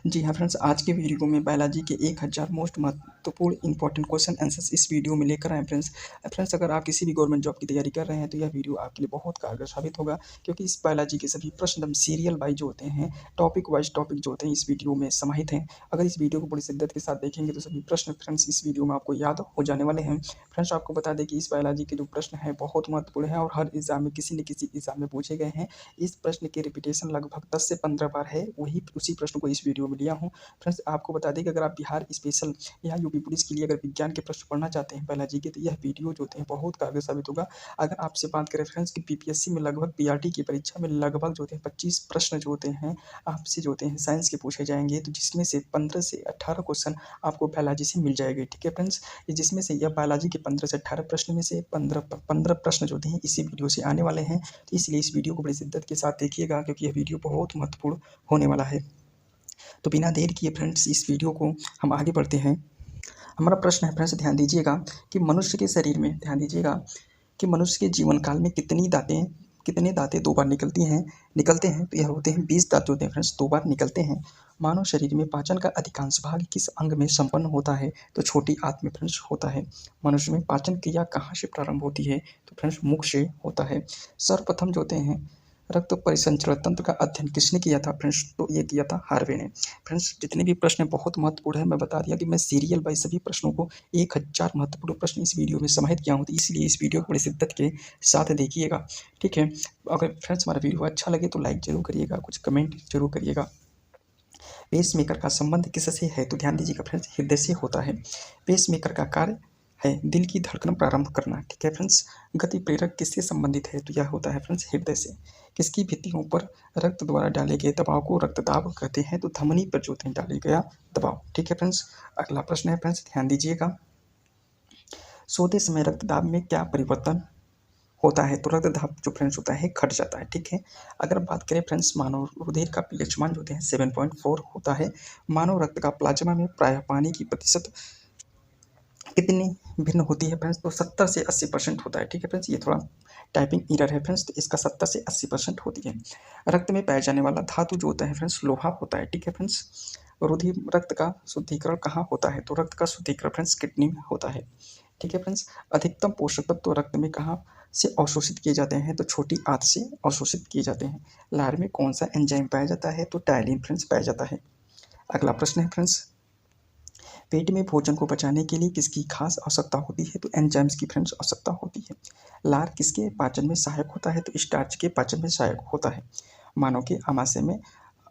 जी हाँ फ्रेंड्स, आज के वीडियो में बायोलॉजी के 1000 मोस्ट महत्वपूर्ण इंपॉर्टेंट क्वेश्चन आंसर्स इस वीडियो में लेकर आए फ्रेंड्स। अगर आप किसी भी गवर्नमेंट जॉब की तैयारी कर रहे हैं तो यह वीडियो आपके लिए बहुत कारगर साबित होगा, क्योंकि इस बायोलॉजी के सभी प्रश्न एकदम सीरियल वाइज जो होते हैं, टॉपिक वाइज टॉपिक जो होते हैं, इस वीडियो में समाहित हैं। अगर इस वीडियो को बड़ी शिद्दत के साथ देखेंगे तो सभी प्रश्न फ्रेंड्स इस वीडियो में आपको याद हो जाने वाले हैं। फ्रेंड्स, आपको बता दें कि इस बायोलॉजी के जो प्रश्न हैं बहुत महत्वपूर्ण है और हर एग्जाम में किसी न किसी एग्जाम में पूछे गए हैं। इस प्रश्न की रिपीटेशन लगभग 10 से 15 बार है, वही उसी प्रश्न को इस वीडियो में लिया हूँ। फ्रेंड्स, आपको बता दें कि अगर आप बिहार स्पेशल या यूपी पुलिस के लिए अगर विज्ञान के प्रश्न पढ़ना चाहते हैं बायोलॉजी के, तो यह वीडियो जो होते हैं बहुत कारगर साबित होगा। अगर आपसे बात करें फ्रेंड्स कि बीपीएससी में लगभग पीआरटी की परीक्षा में लगभग जो होते हैं 25 प्रश्न जो होते हैं आपसे जो होते हैं साइंस के पूछे जाएंगे, तो जिसमें से 15 से 18 क्वेश्चन आपको बायोलॉजी से मिल जाएंगे। ठीक है फ्रेंड्स, जिसमें से यह बायोलॉजी के 15 से 18 प्रश्न में से 15 प्रश्न जो होते हैं इसी वीडियो से आने वाले हैं। तो इसलिए इस वीडियो को बड़ी शिद्दत के साथ देखिएगा, क्योंकि यह वीडियो बहुत महत्वपूर्ण होने वाला है। तो बिना देर किए फ्रेंड्स इस वीडियो को हम आगे बढ़ते हैं। हमारा प्रश्न है फ्रेंड्स, ध्यान दीजिएगा कि मनुष्य के शरीर में, ध्यान दीजिएगा कि मनुष्य के जीवन काल में कितने दांतें 2 बार निकलते हैं। तो यह होते हैं 20 दांत जो होते हैं फ्रेंड्स 2 बार निकलते हैं। मानव शरीर में पाचन का अधिकांश भाग किस अंग में संपन्न होता है? तो छोटी आंत में फ्रेंड्स होता है। मनुष्य में पाचन क्रिया कहाँ से प्रारंभ होती है? तो फ्रेंड्स मुख से होता है। सर्वप्रथम जो होते हैं रक्त परिसंचरण तंत्र का अध्ययन किसने किया था फ्रेंड्स? तो ये किया था हार्वे ने। फ्रेंड्स, जितने भी प्रश्न बहुत महत्वपूर्ण है, मैं बता दिया कि मैं सीरियल बाई सभी प्रश्नों को 1000 महत्वपूर्ण प्रश्न इस वीडियो में समाहित किया हूँ, तो इसलिए इस वीडियो को बड़ी शिद्दत के साथ देखिएगा। ठीक है, अगर फ्रेंड्स हमारा वीडियो अच्छा लगे तो लाइक जरूर करिएगा, कुछ कमेंट जरूर करिएगा। पेस मेकर का संबंध किससे है? तो ध्यान दीजिएगा फ्रेंड्स, हृदय से होता है। पेस मेकर का कार्य है दिल की धड़कन प्रारंभ करना। ठीक है फ्रेंड्स, गति प्रेरक किससे संबंधित है? तो यह होता है फ्रेंड्स हृदय से। किसकी भित्तियों पर रक्त द्वारा डाले गए दबाव को रक्तदाब कहते हैं? तो धमनी पर जो है डाले गया दबाव। ठीक है फ्रेंड्स, अगला प्रश्न है फ्रेंड्स, ध्यान दीजिएगा। सोते समय रक्तदाब में क्या परिवर्तन होता है? तो रक्तदाब जो फ्रेंड्स होता है घट जाता है। ठीक है, अगर बात करें फ्रेंड्स मानव रुधिर का पीएच मान जो होते हैं 7.4 होता है। मानव रक्त का प्लाज्मा में प्रायः पानी की प्रतिशत कितनी भिन्न होती है फ्रेंड्स? तो 70 से 80% होता है। ठीक है फ्रेंड्स, ये थोड़ा टाइपिंग एरर है फ्रेंड्स, तो इसका 70 से 80% होती है। रक्त में पाया जाने वाला धातु जो होता है फ्रेंड्स लोहा होता है। ठीक है फ्रेंड्स, रुधिर रक्त का शुद्धिकरण कहाँ होता है? तो रक्त का शुद्धिकरण फ्रेंड्स किडनी में होता है। ठीक है फ्रेंड्स, अधिकतम पोषक तत्व रक्त में कहाँ से अवशोषित किए जाते हैं? तो छोटी आंत से अवशोषित किए जाते हैं। लार में कौन सा एंजाइम पाया जाता है? तो टायलिन फ्रेंड्स पाया जाता है। अगला प्रश्न है फ्रेंड्स, पेट में भोजन को पचाने के लिए किसकी खास आवश्यकता होती है? तो एंजाइम्स की फ्रेंड्स आवश्यकता होती है। लार किसके पाचन में सहायक होता है? तो स्टार्च के पाचन में सहायक होता है। मानव के आमाशय में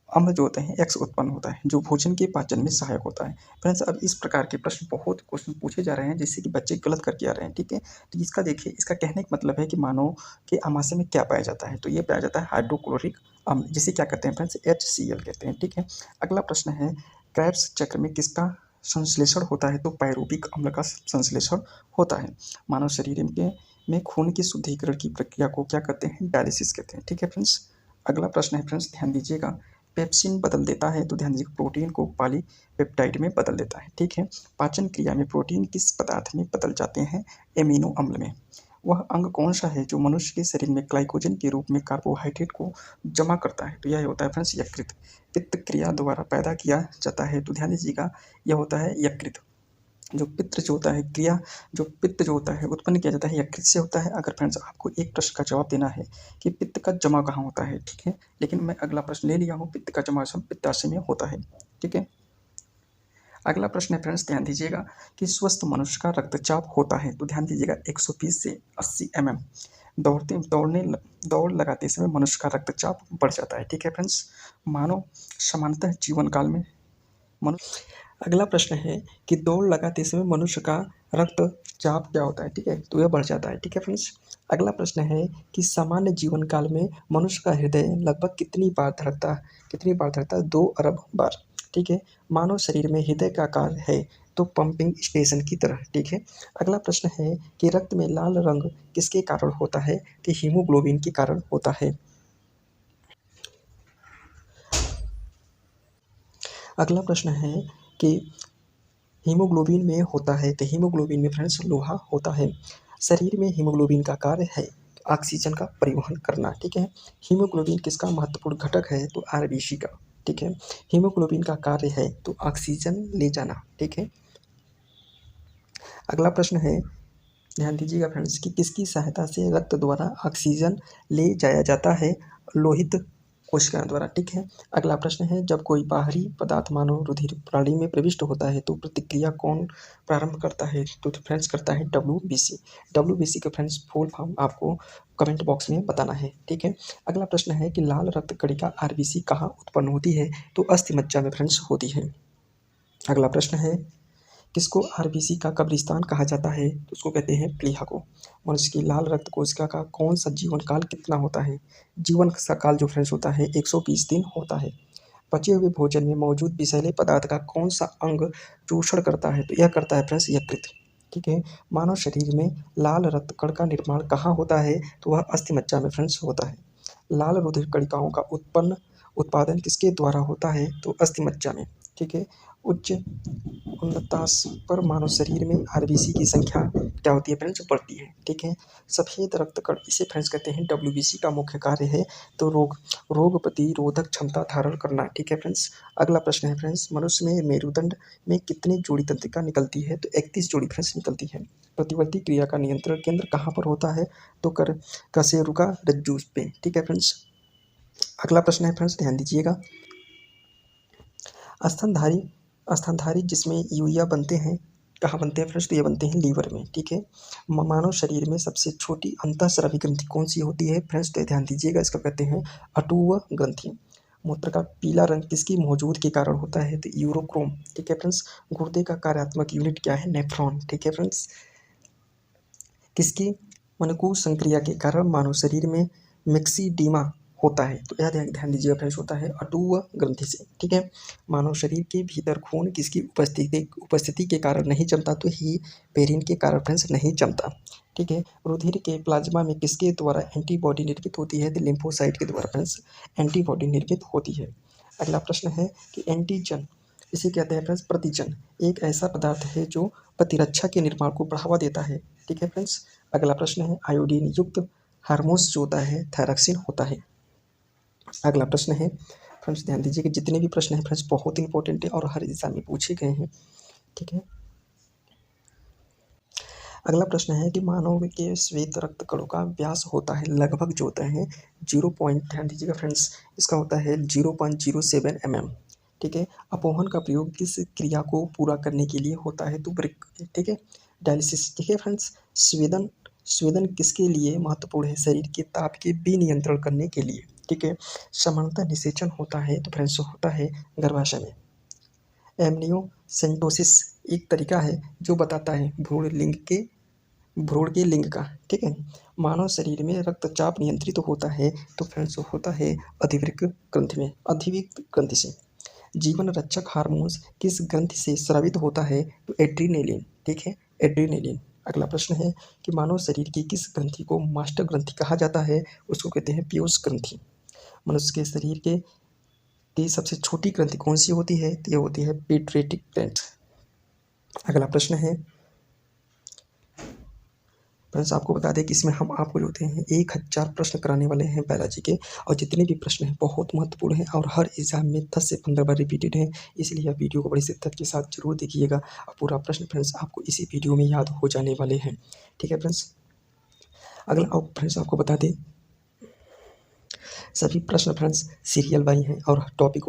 अम्ल जो होते हैं एक्स उत्पन्न होता है, जो भोजन के पाचन में सहायक होता है। फ्रेंड्स, अब इस प्रकार के प्रश्न बहुत क्वेश्चन पूछे जा रहे हैं जिससे कि बच्चे गलत करके आ रहे हैं। ठीक है, तो इसका देखिए, इसका कहने का मतलब है कि मानव के आमाशय में क्या पाया जाता है? तो ये पाया जाता है हाइड्रोक्लोरिक अम्ल, जिसे क्या कहते हैं फ्रेंड्स? HCl कहते हैं। ठीक है, अगला प्रश्न है, क्रेब्स चक्र में किसका संश्लेषण होता है? तो पायरुविक अम्ल का संश्लेषण होता है। मानव शरीर में खून के शुद्धिकरण की प्रक्रिया को क्या कहते हैं? डायलिसिस कहते हैं। ठीक है फ्रेंड्स, अगला प्रश्न है फ्रेंड्स, ध्यान दीजिएगा। पेप्सिन बदल देता है? तो ध्यान दीजिए प्रोटीन को पॉलीपेप्टाइड में बदल देता है। ठीक है, पाचन क्रिया में प्रोटीन किस पदार्थ में बदल जाते हैं? एमिनो अम्ल में। वह अंग कौन सा है जो मनुष्य के शरीर में ग्लाइकोजन के रूप में कार्बोहाइड्रेट को जमा करता है? तो यह होता है फ्रेंड्स यकृत। पित्त क्रिया द्वारा पैदा किया जाता है? तो ध्यान दीजिएगा यह होता है यकृत। जो पित्त जो होता है क्रिया, जो पित्त जो होता है उत्पन्न किया जाता है यकृत से होता है। अगर फ्रेंड्स आपको एक प्रश्न का जवाब देना है कि पित्त का जमा कहाँ होता है, ठीक है, लेकिन मैं अगला प्रश्न ले लिया हूँ, पित्त का जमा पित्ताशय में होता है। ठीक है, अगला प्रश्न है फ्रेंड्स, ध्यान दीजिएगा कि स्वस्थ मनुष्य का रक्तचाप होता है? तो ध्यान दीजिएगा 120 से 80 mm। दौड़ लगाते समय मनुष्य का रक्तचाप बढ़ जाता है। ठीक है फ्रेंड्स, मानव सामान्यतः जीवन काल में मनुष्य। अगला प्रश्न है कि दौड़ लगाते समय मनुष्य का रक्तचाप क्या होता है? ठीक है, तो यह बढ़ जाता है। ठीक है फ्रेंड्स, अगला प्रश्न है कि सामान्य जीवन काल में मनुष्य का हृदय लगभग कितनी बार धड़कता है? 2 अरब बार। ठीक है, मानव शरीर में हृदय का आकार है तो पंपिंग स्टेशन की तरह। ठीक है, अगला प्रश्न है कि रक्त में लाल रंग किसके कारण होता है? कि हीमोग्लोबिन के कारण होता है। अगला प्रश्न है कि हीमोग्लोबिन में होता है, तो हीमोग्लोबिन में फ्रेंड्स लोहा होता है। शरीर में हीमोग्लोबिन का कार्य है ऑक्सीजन का परिवहन करना। ठीक है, हीमोग्लोबिन किसका महत्वपूर्ण घटक है? तो आरबीसी का। ठीक है। हीमोग्लोबिन का कार्य है तो ऑक्सीजन ले जाना, ठीक है। अगला प्रश्न है, ध्यान दीजिएगा फ्रेंड्स, कि किसकी सहायता से रक्त द्वारा ऑक्सीजन ले जाया जाता है? लोहित कोशिकाओं द्वारा, ठीक है। अगला प्रश्न है, जब कोई बाहरी पदार्थ मानव रुधिर प्रणाली में प्रविष्ट होता है तो प्रतिक्रिया कौन प्रारंभ करता है? तो फ्रेंड्स करता है WBC। WBC का फ्रेंड्स फुल फॉर्म आपको कमेंट बॉक्स में बताना है, ठीक है। अगला प्रश्न है कि लाल रक्त कणिका RBC कहाँ उत्पन्न होती है? तो अस्थि मज्जा में फ्रेंड्स होती है। अगला प्रश्न है, किसको RBC का कब्रिस्तान कहा जाता है? तो उसको कहते हैं प्लीहा को। मनुष्य की लाल रक्त कोशिका का कौन सा जीवन काल कितना होता है? जीवन का काल जो फ्रेंड्स होता है 120 दिन होता है। पचे हुए भोजन में मौजूद विषैले पदार्थ का कौन सा अंग चूषण करता है? तो यह करता है फ्रेंड्स यकृत, ठीक है। मानव शरीर में लाल रक्त कण का निर्माण कहाँ होता है? तो वह अस्थि मज्जा में फ्रेंड्स होता है। लाल रुधिर कणिकाओं का उत्पादन किसके द्वारा होता है? तो अस्थि मज्जा में, ठीक है। उच्च उन्नतास पर मानव शरीर में RBC की संख्या क्या होती है फ्रेंड्स? बढ़ती है, ठीक है। सफेद रक्त कण, इसे फ्रेंड्स कहते हैं WBC का मुख्य कार्य है तो रोग प्रतिरोधक क्षमता धारण करना, ठीक है फ्रेंड्स। अगला प्रश्न है फ्रेंड्स, मनुष्य में मेरुदंड में कितनी जोड़ी तंत्रिका निकलती है? तो 31 जोड़ी फ्रेंड्स निकलती है। प्रतिवर्ती क्रिया का नियंत्रण केंद्र कहाँ पर होता है? तो कशेरुका रज्जु पे, ठीक है फ्रेंड्स। अगला प्रश्न है फ्रेंड्स, ध्यान दीजिएगा, स्तनधारी जिसमें यूरिया बनते हैं, कहाँ बनते हैं फ्रेंड्स? तो ये बनते हैं लीवर में, ठीक है। मानव शरीर में सबसे छोटी अंतःस्रावी ग्रंथि कौन सी होती है फ्रेंड्स? तो ध्यान दीजिएगा, इसको कहते हैं अटूव ग्रंथि। मूत्र का पीला रंग किसकी मौजूद के कारण होता है? तो यूरोक्रोम, ठीक है फ्रेंड्स। गुर्दे का कार्यात्मक यूनिट क्या है? नेफ्रॉन, ठीक है फ्रेंड्स। किसकी अनुकूल संक्रिया के कारण मानव शरीर में मिक्सीडीमा होता है? तो यह ध्यान दीजिएगा फ्रेंड्स, होता है अटूव ग्रंथि से, ठीक है। मानव शरीर के भीतर खून किसकी उपस्थिति के कारण नहीं जमता? तो ही पेरिन के कारण फ्रेंड्स नहीं जमता, ठीक है। रुधिर के प्लाज्मा में किसके द्वारा एंटीबॉडी निर्मित होती है? तो लिम्फोसाइट के द्वारा फ्रेंड्स एंटीबॉडी निर्मित होती है। अगला प्रश्न है कि एंटीजन, इसे कहते हैं फ्रेंड्स प्रतिजन, एक ऐसा पदार्थ है जो प्रतिरक्षा के निर्माण को बढ़ावा देता है, ठीक है फ्रेंड्स। अगला प्रश्न है, आयोडीन युक्त हार्मोन्स जो होता है थायरॉक्सिन होता है। अगला प्रश्न है फ्रेंड्स, ध्यान दीजिए कि जितने भी प्रश्न हैं फ्रेंड्स बहुत इंपॉर्टेंट है और हर एग्जाम में पूछे गए हैं, ठीक है। अगला प्रश्न है कि मानव के श्वेत रक्त कणों का व्यास होता है लगभग जो होता है 0 पॉइंट, ध्यान दीजिएगा फ्रेंड्स, इसका होता है 0.07 mm, ठीक है। अपोहन का प्रयोग किस क्रिया को पूरा करने के लिए होता है? तो ठीक है, डायलिसिस, ठीक है फ्रेंड्स। स्वेदन स्वेदन किसके लिए महत्वपूर्ण है? शरीर के ताप के विनियंत्रण करने के लिए, ठीक है। समानता निषेचन होता है तो फ्रेंड्स होता है गर्भाशय में। एमनियोसेंटोसिस एक तरीका है जो बताता है भ्रूण के लिंग का, ठीक है। मानव शरीर में रक्तचाप नियंत्रित होता है तो फ्रेंड्स होता है अधिवृक्क ग्रंथि से। जीवन रक्षक हार्मोन्स किस ग्रंथि से स्रावित होता है? तो एड्रीनेलिन, ठीक है, एड्रीनेलिन। अगला प्रश्न है कि मानव शरीर की किस ग्रंथि को मास्टर ग्रंथि कहा जाता है? उसको कहते हैं पीयूष ग्रंथि। मनुष्य के शरीर की सबसे छोटी ग्रंथि कौन सी होती है? तो यह होती है पीट्रेटिक ग्लैंड। अगला प्रश्न है फ्रेंड्स, आपको बता दें कि इसमें हम आपको जो होते हैं 1000 प्रश्न कराने वाले हैं बायोलॉजी के, और जितने भी प्रश्न हैं बहुत महत्वपूर्ण हैं और हर एग्जाम में 10 से 15 बार रिपीटेड हैं, इसलिए आप वीडियो को बड़ी शिद्दत के साथ जरूर देखिएगा और पूरा प्रश्न फ्रेंड्स आपको इसी वीडियो में याद हो जाने वाले हैं, ठीक है फ्रेंड्स। अगला फ्रेंड्स आपको बता दें, सभी प्रश्न फ्रेंड्स सीरियल वाइज हैं और टॉपिक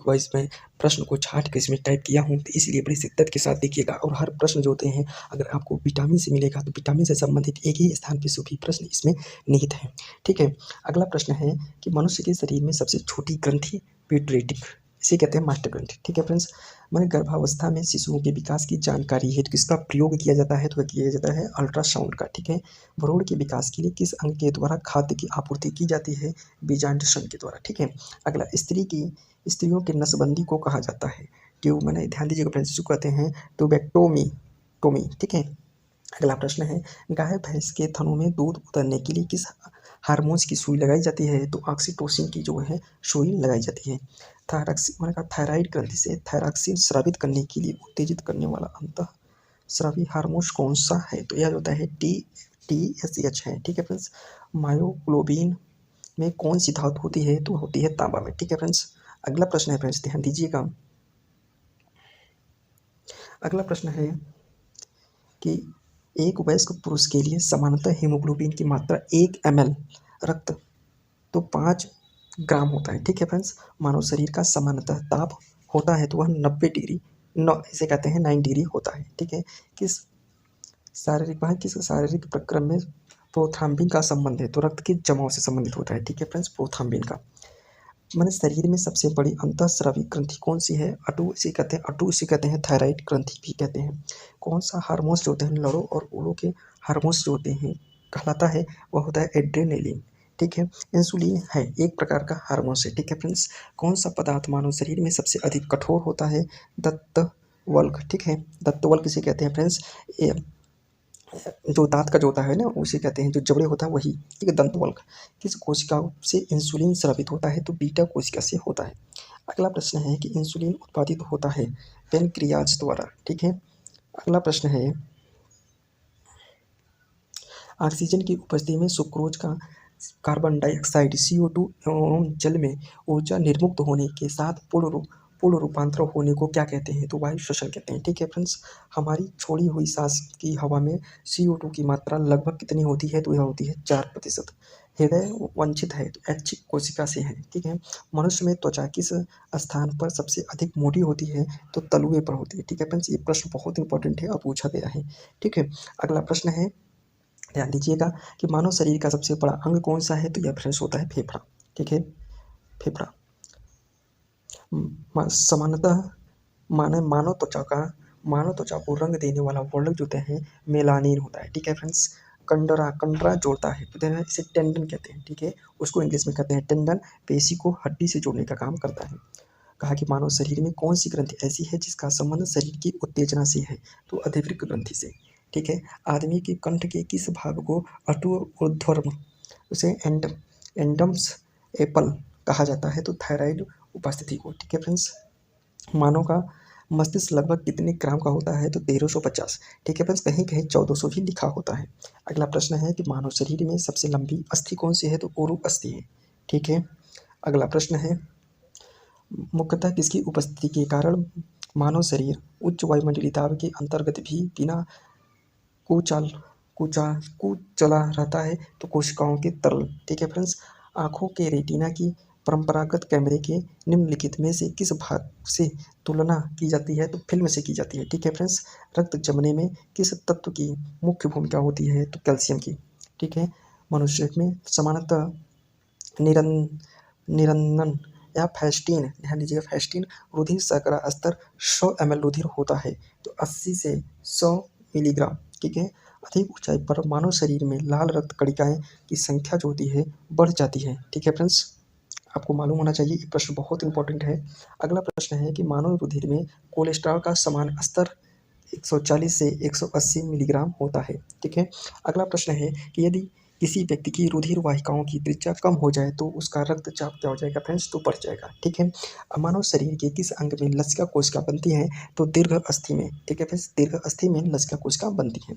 वाइज मैं प्रश्न को छाट के इसमें टाइप किया हूँ, तो इसलिए बड़ी शिद्दत के साथ देखिएगा। और हर प्रश्न जो होते हैं अगर आपको विटामिन से मिलेगा तो विटामिन से संबंधित एक ही स्थान पर सभी प्रश्न इसमें निहित हैं, ठीक है। अगला प्रश्न है कि मनुष्य के शरीर में सबसे छोटी ग्रंथि पीट्रेटिक, इसे कहते हैं मास्टर ग्रंथि, ठीक है फ्रेंड्स। मैंने गर्भावस्था में शिशुओं के विकास की जानकारी है तो किसका प्रयोग किया जाता है? तो किया जाता है अल्ट्रासाउंड का, ठीक है। भ्रूण के विकास के लिए किस अंग के द्वारा खाद्य की आपूर्ति की जाती है? बीजांडशन के द्वारा, ठीक है। अगला, स्त्रियों के नसबंदी को कहा जाता है ट्यूब, मैंने ध्यान दीजिएगा फ्रेंड्स, इसको कहते हैं ट्यूबेक्टोमी, ठीक है। अगला प्रश्न है, गाय भैंस के थनों में दूध उतरने के लिए किस हार्मोन्स की सुई लगाई जाती है? तो ऑक्सीटोसिन की जो है सुई लगाई जाती है। थायरॉक्सिन, मैंने कहा थायराइड ग्रंथि से थायरॉक्सिन स्रावित करने के लिए उत्तेजित करने वाला अंतःस्रावी हार्मोन कौन सा है? तो यह होता है TSH है, ठीक है फ्रेंड्स। मायोग्लोबिन में कौन सी धातु होती है? तो होती है तांबा में, ठीक है फ्रेंड्स। अगला प्रश्न है फ्रेंड्स, ध्यान दीजिएगा। अगला प्रश्न है कि एक वयस्क पुरुष के लिए सामान्यतः हीमोग्लोबिन की मात्रा 1 ml रक्त तो 5 ग्राम होता है। ठीक है फ्रेंड्स, मानव शरीर का सामान्यतः ताप होता है तो वह 90 डिग्री इसे कहते हैं 9 डिग्री होता है। ठीक है, किस शारीरिक प्रक्रम में प्रोथ्राम्बिन का संबंध है, तो रक्त के जमाव से संबंधित होता है। ठीक है फ्रेंड्स, प्रोथ्राम्बिन का मैंने शरीर में सबसे बड़ी अंतःस्रावी ग्रंथि कौन सी है, अटू इसे कहते हैं थायराइड ग्रंथि भी कहते हैं। कौन सा हार्मोन्स जो होते हैं लड़ो और ओलो के हार्मोन्स जो होते हैं कहलाता है, वह होता है एड्रेनलिन। ठीक है, इंसुलिन है एक प्रकार का हार्मोन्स है। ठीक है फ्रेंड्स, कौन सा पदार्थ मानव शरीर में सबसे अधिक कठोर होता है, दत्तवल्क। ठीक है, दत्तवल्क इसे कहते हैं फ्रेंड्स, जो दांत का जो होता है ना उसे कहते हैं, जो जबड़े होता है वही। ठीक है, दंतवल्क। किस कोशिका से इंसुलिन स्रावित होता है, तो बीटा कोशिका से होता है। अगला प्रश्न है कि इंसुलिन उत्पादित होता है पेनक्रियाज द्वारा। ठीक है, अगला प्रश्न है ऑक्सीजन की उपस्थिति में सुक्रोज का कार्बन डाइऑक्साइड CO2 एवं जल में ऊर्जा निर्मुक्त होने के साथ पूर्ण रूपांतर होने को क्या कहते हैं, तो वायु श्वसन कहते हैं। ठीक है फ्रेंड्स, हमारी छोड़ी हुई सांस की हवा में CO2 की मात्रा लगभग कितनी होती है, तो यह होती है 4%। हृदय वंचित है तो ऐच्छिक कोशिका से है। ठीक है, मनुष्य में त्वचा किस स्थान पर सबसे अधिक मोटी होती है, तो तलुए पर होती है। ठीक है फ्रेंड्स, ये प्रश्न बहुत इंपॉर्टेंट है और पूछा गया है। ठीक है, अगला प्रश्न है, ध्यान दीजिएगा कि मानव शरीर का सबसे बड़ा अंग कौन सा है, तो यह फ्रेंड्स होता है फेफड़ा। ठीक है, फेफड़ा सामान्यतः मानव त्वचा को रंग देने वाला वर्णक जो होते हैं मेलानिन होता है। ठीक है फ्रेंड्स, कंडरा जोड़ता है तो इसे टेंडन कहते हैं। ठीक है, उसको इंग्लिश में कहते हैं टेंडन, पेशी को हड्डी से जोड़ने का काम करता है। कहा कि मानव शरीर में कौन सी ग्रंथि ऐसी है जिसका संबंध शरीर की उत्तेजना से है, तो अधिवृक्क ग्रंथि से। ठीक है, आदमी के कंठ के किस भाग को अटू ऊर्ध्वर्म उसे एंडम्स एपल कहा जाता है, तो थायराइड उपस्थिति को। ठीक है फ्रेंड्स, मानव का मस्तिष्क लगभग कितने ग्राम का होता है, तो 1350। ठीक है फ्रेंड्स, कहीं कहीं 1400 भी लिखा होता है। अगला प्रश्न है कि मानव शरीर में सबसे लंबी अस्थि कौन सी है, तो ऊरु अस्थि है। ठीक है, अगला प्रश्न है, मुख्यतः किसकी उपस्थिति के कारण मानव शरीर उच्च वायुमंडलीय दाब के अंतर्गत भी बिना कुचाल कुचा कुचला रहता है, तो कोशिकाओं के तरल। ठीक है फ्रेंड्स, आँखों के रेटिना की परंपरागत कैमरे के निम्नलिखित में से किस भाग से तुलना की जाती है, तो फिल्म से की जाती है। ठीक है फ्रेंड्स, रक्त जमने में किस तत्व की मुख्य भूमिका होती है, तो कैल्शियम की। ठीक है, मनुष्य में सामान्यतः निरंजन या फैस्टीन, ध्यान दीजिएगा फैस्टीन रुधिर शर्करा स्तर 100 ml रुधिर होता है, तो 80 से 100 मिलीग्राम। ठीक है, अधिक ऊंचाई पर मानव शरीर में लाल रक्त कणिकाएं की संख्या जो होती है बढ़ जाती है। ठीक है फ्रेंड्स, आपको मालूम होना चाहिए, ये प्रश्न बहुत इंपॉर्टेंट है। अगला प्रश्न है कि मानव रुधिर में कोलेस्ट्रॉल का समान स्तर 140 से 180 मिलीग्राम होता है। ठीक है, अगला प्रश्न है कि यदि किसी व्यक्ति की रुधिर वाहिकाओं की त्रिज्या कम हो जाए तो उसका रक्तचाप क्या हो जाएगा फ्रेंड्स, तो बढ़ जाएगा। ठीक है, मानव शरीर के किस अंग में लसिका कोशिका बनती है, तो दीर्घ अस्थि में। ठीक है फ्रेंड्स, दीर्घ अस्थि में लसिका कोशिका बनती है।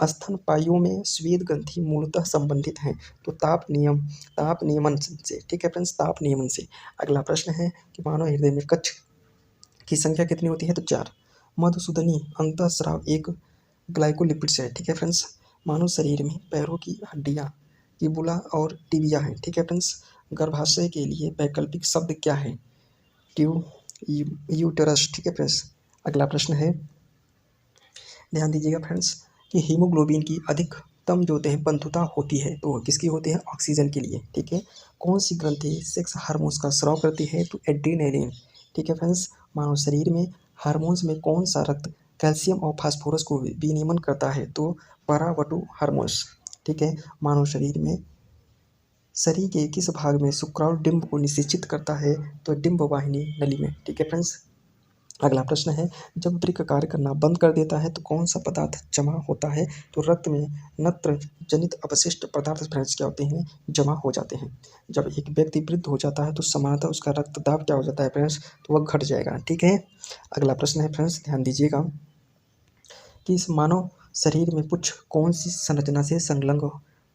स्तनपायियों में श्वेत ग्रंथि मूलतः संबंधित है, तो ताप नियमन से। ठीक है फ्रेंड्स, ताप नियमन से। अगला प्रश्न है कि मानव हृदय में कक्ष की संख्या कितनी होती है, तो 4। मधुसूदनी अंतःस्राव एक ग्लाइकोलिपिड्स है। ठीक है फ्रेंड्स, मानव शरीर में पैरों की हड्डियां फिबुला और टिबिया है। ठीक है फ्रेंड्स, गर्भाशय के लिए वैकल्पिक शब्द क्या है, यूटरस। ठीक है फ्रेंड्स, अगला प्रश्न है, ध्यान दीजिएगा फ्रेंड्स कि हीमोग्लोबिन की अधिकतम जो होते हैं बंधुता होती है, तो किसकी होती है, ऑक्सीजन के लिए। ठीक है, कौन सी ग्रंथि सेक्स हार्मोन्स का स्राव करती है, तो एड्रीनलिन। ठीक है फ्रेंड्स, मानव शरीर में हार्मोन्स में कौन सा रक्त कैल्शियम और फास्फोरस को विनियमन करता है, तो परावटु हार्मोन्स। ठीक है, मानव शरीर में शरीर के किस भाग में शुक्राणु डिंब को निषेचित करता है, तो डिंब वाहिनी नली में। ठीक है फ्रेंड्स, अगला प्रश्न है, जब वृक्क कार्य करना बंद कर देता है तो कौन सा पदार्थ जमा होता है, तो रक्त में नत्र जनित अपशिष्ट पदार्थ फ्रेंड्स क्या होते हैं, जमा हो जाते हैं। जब एक व्यक्ति वृद्ध हो जाता है तो सामान्यतः उसका रक्तदाब क्या हो जाता है फ्रेंड्स, तो वह घट जाएगा। ठीक है, अगला प्रश्न है फ्रेंड्स, ध्यान दीजिएगा कि इस मानव शरीर में पुच्छ कौन सी संरचना से संलग्न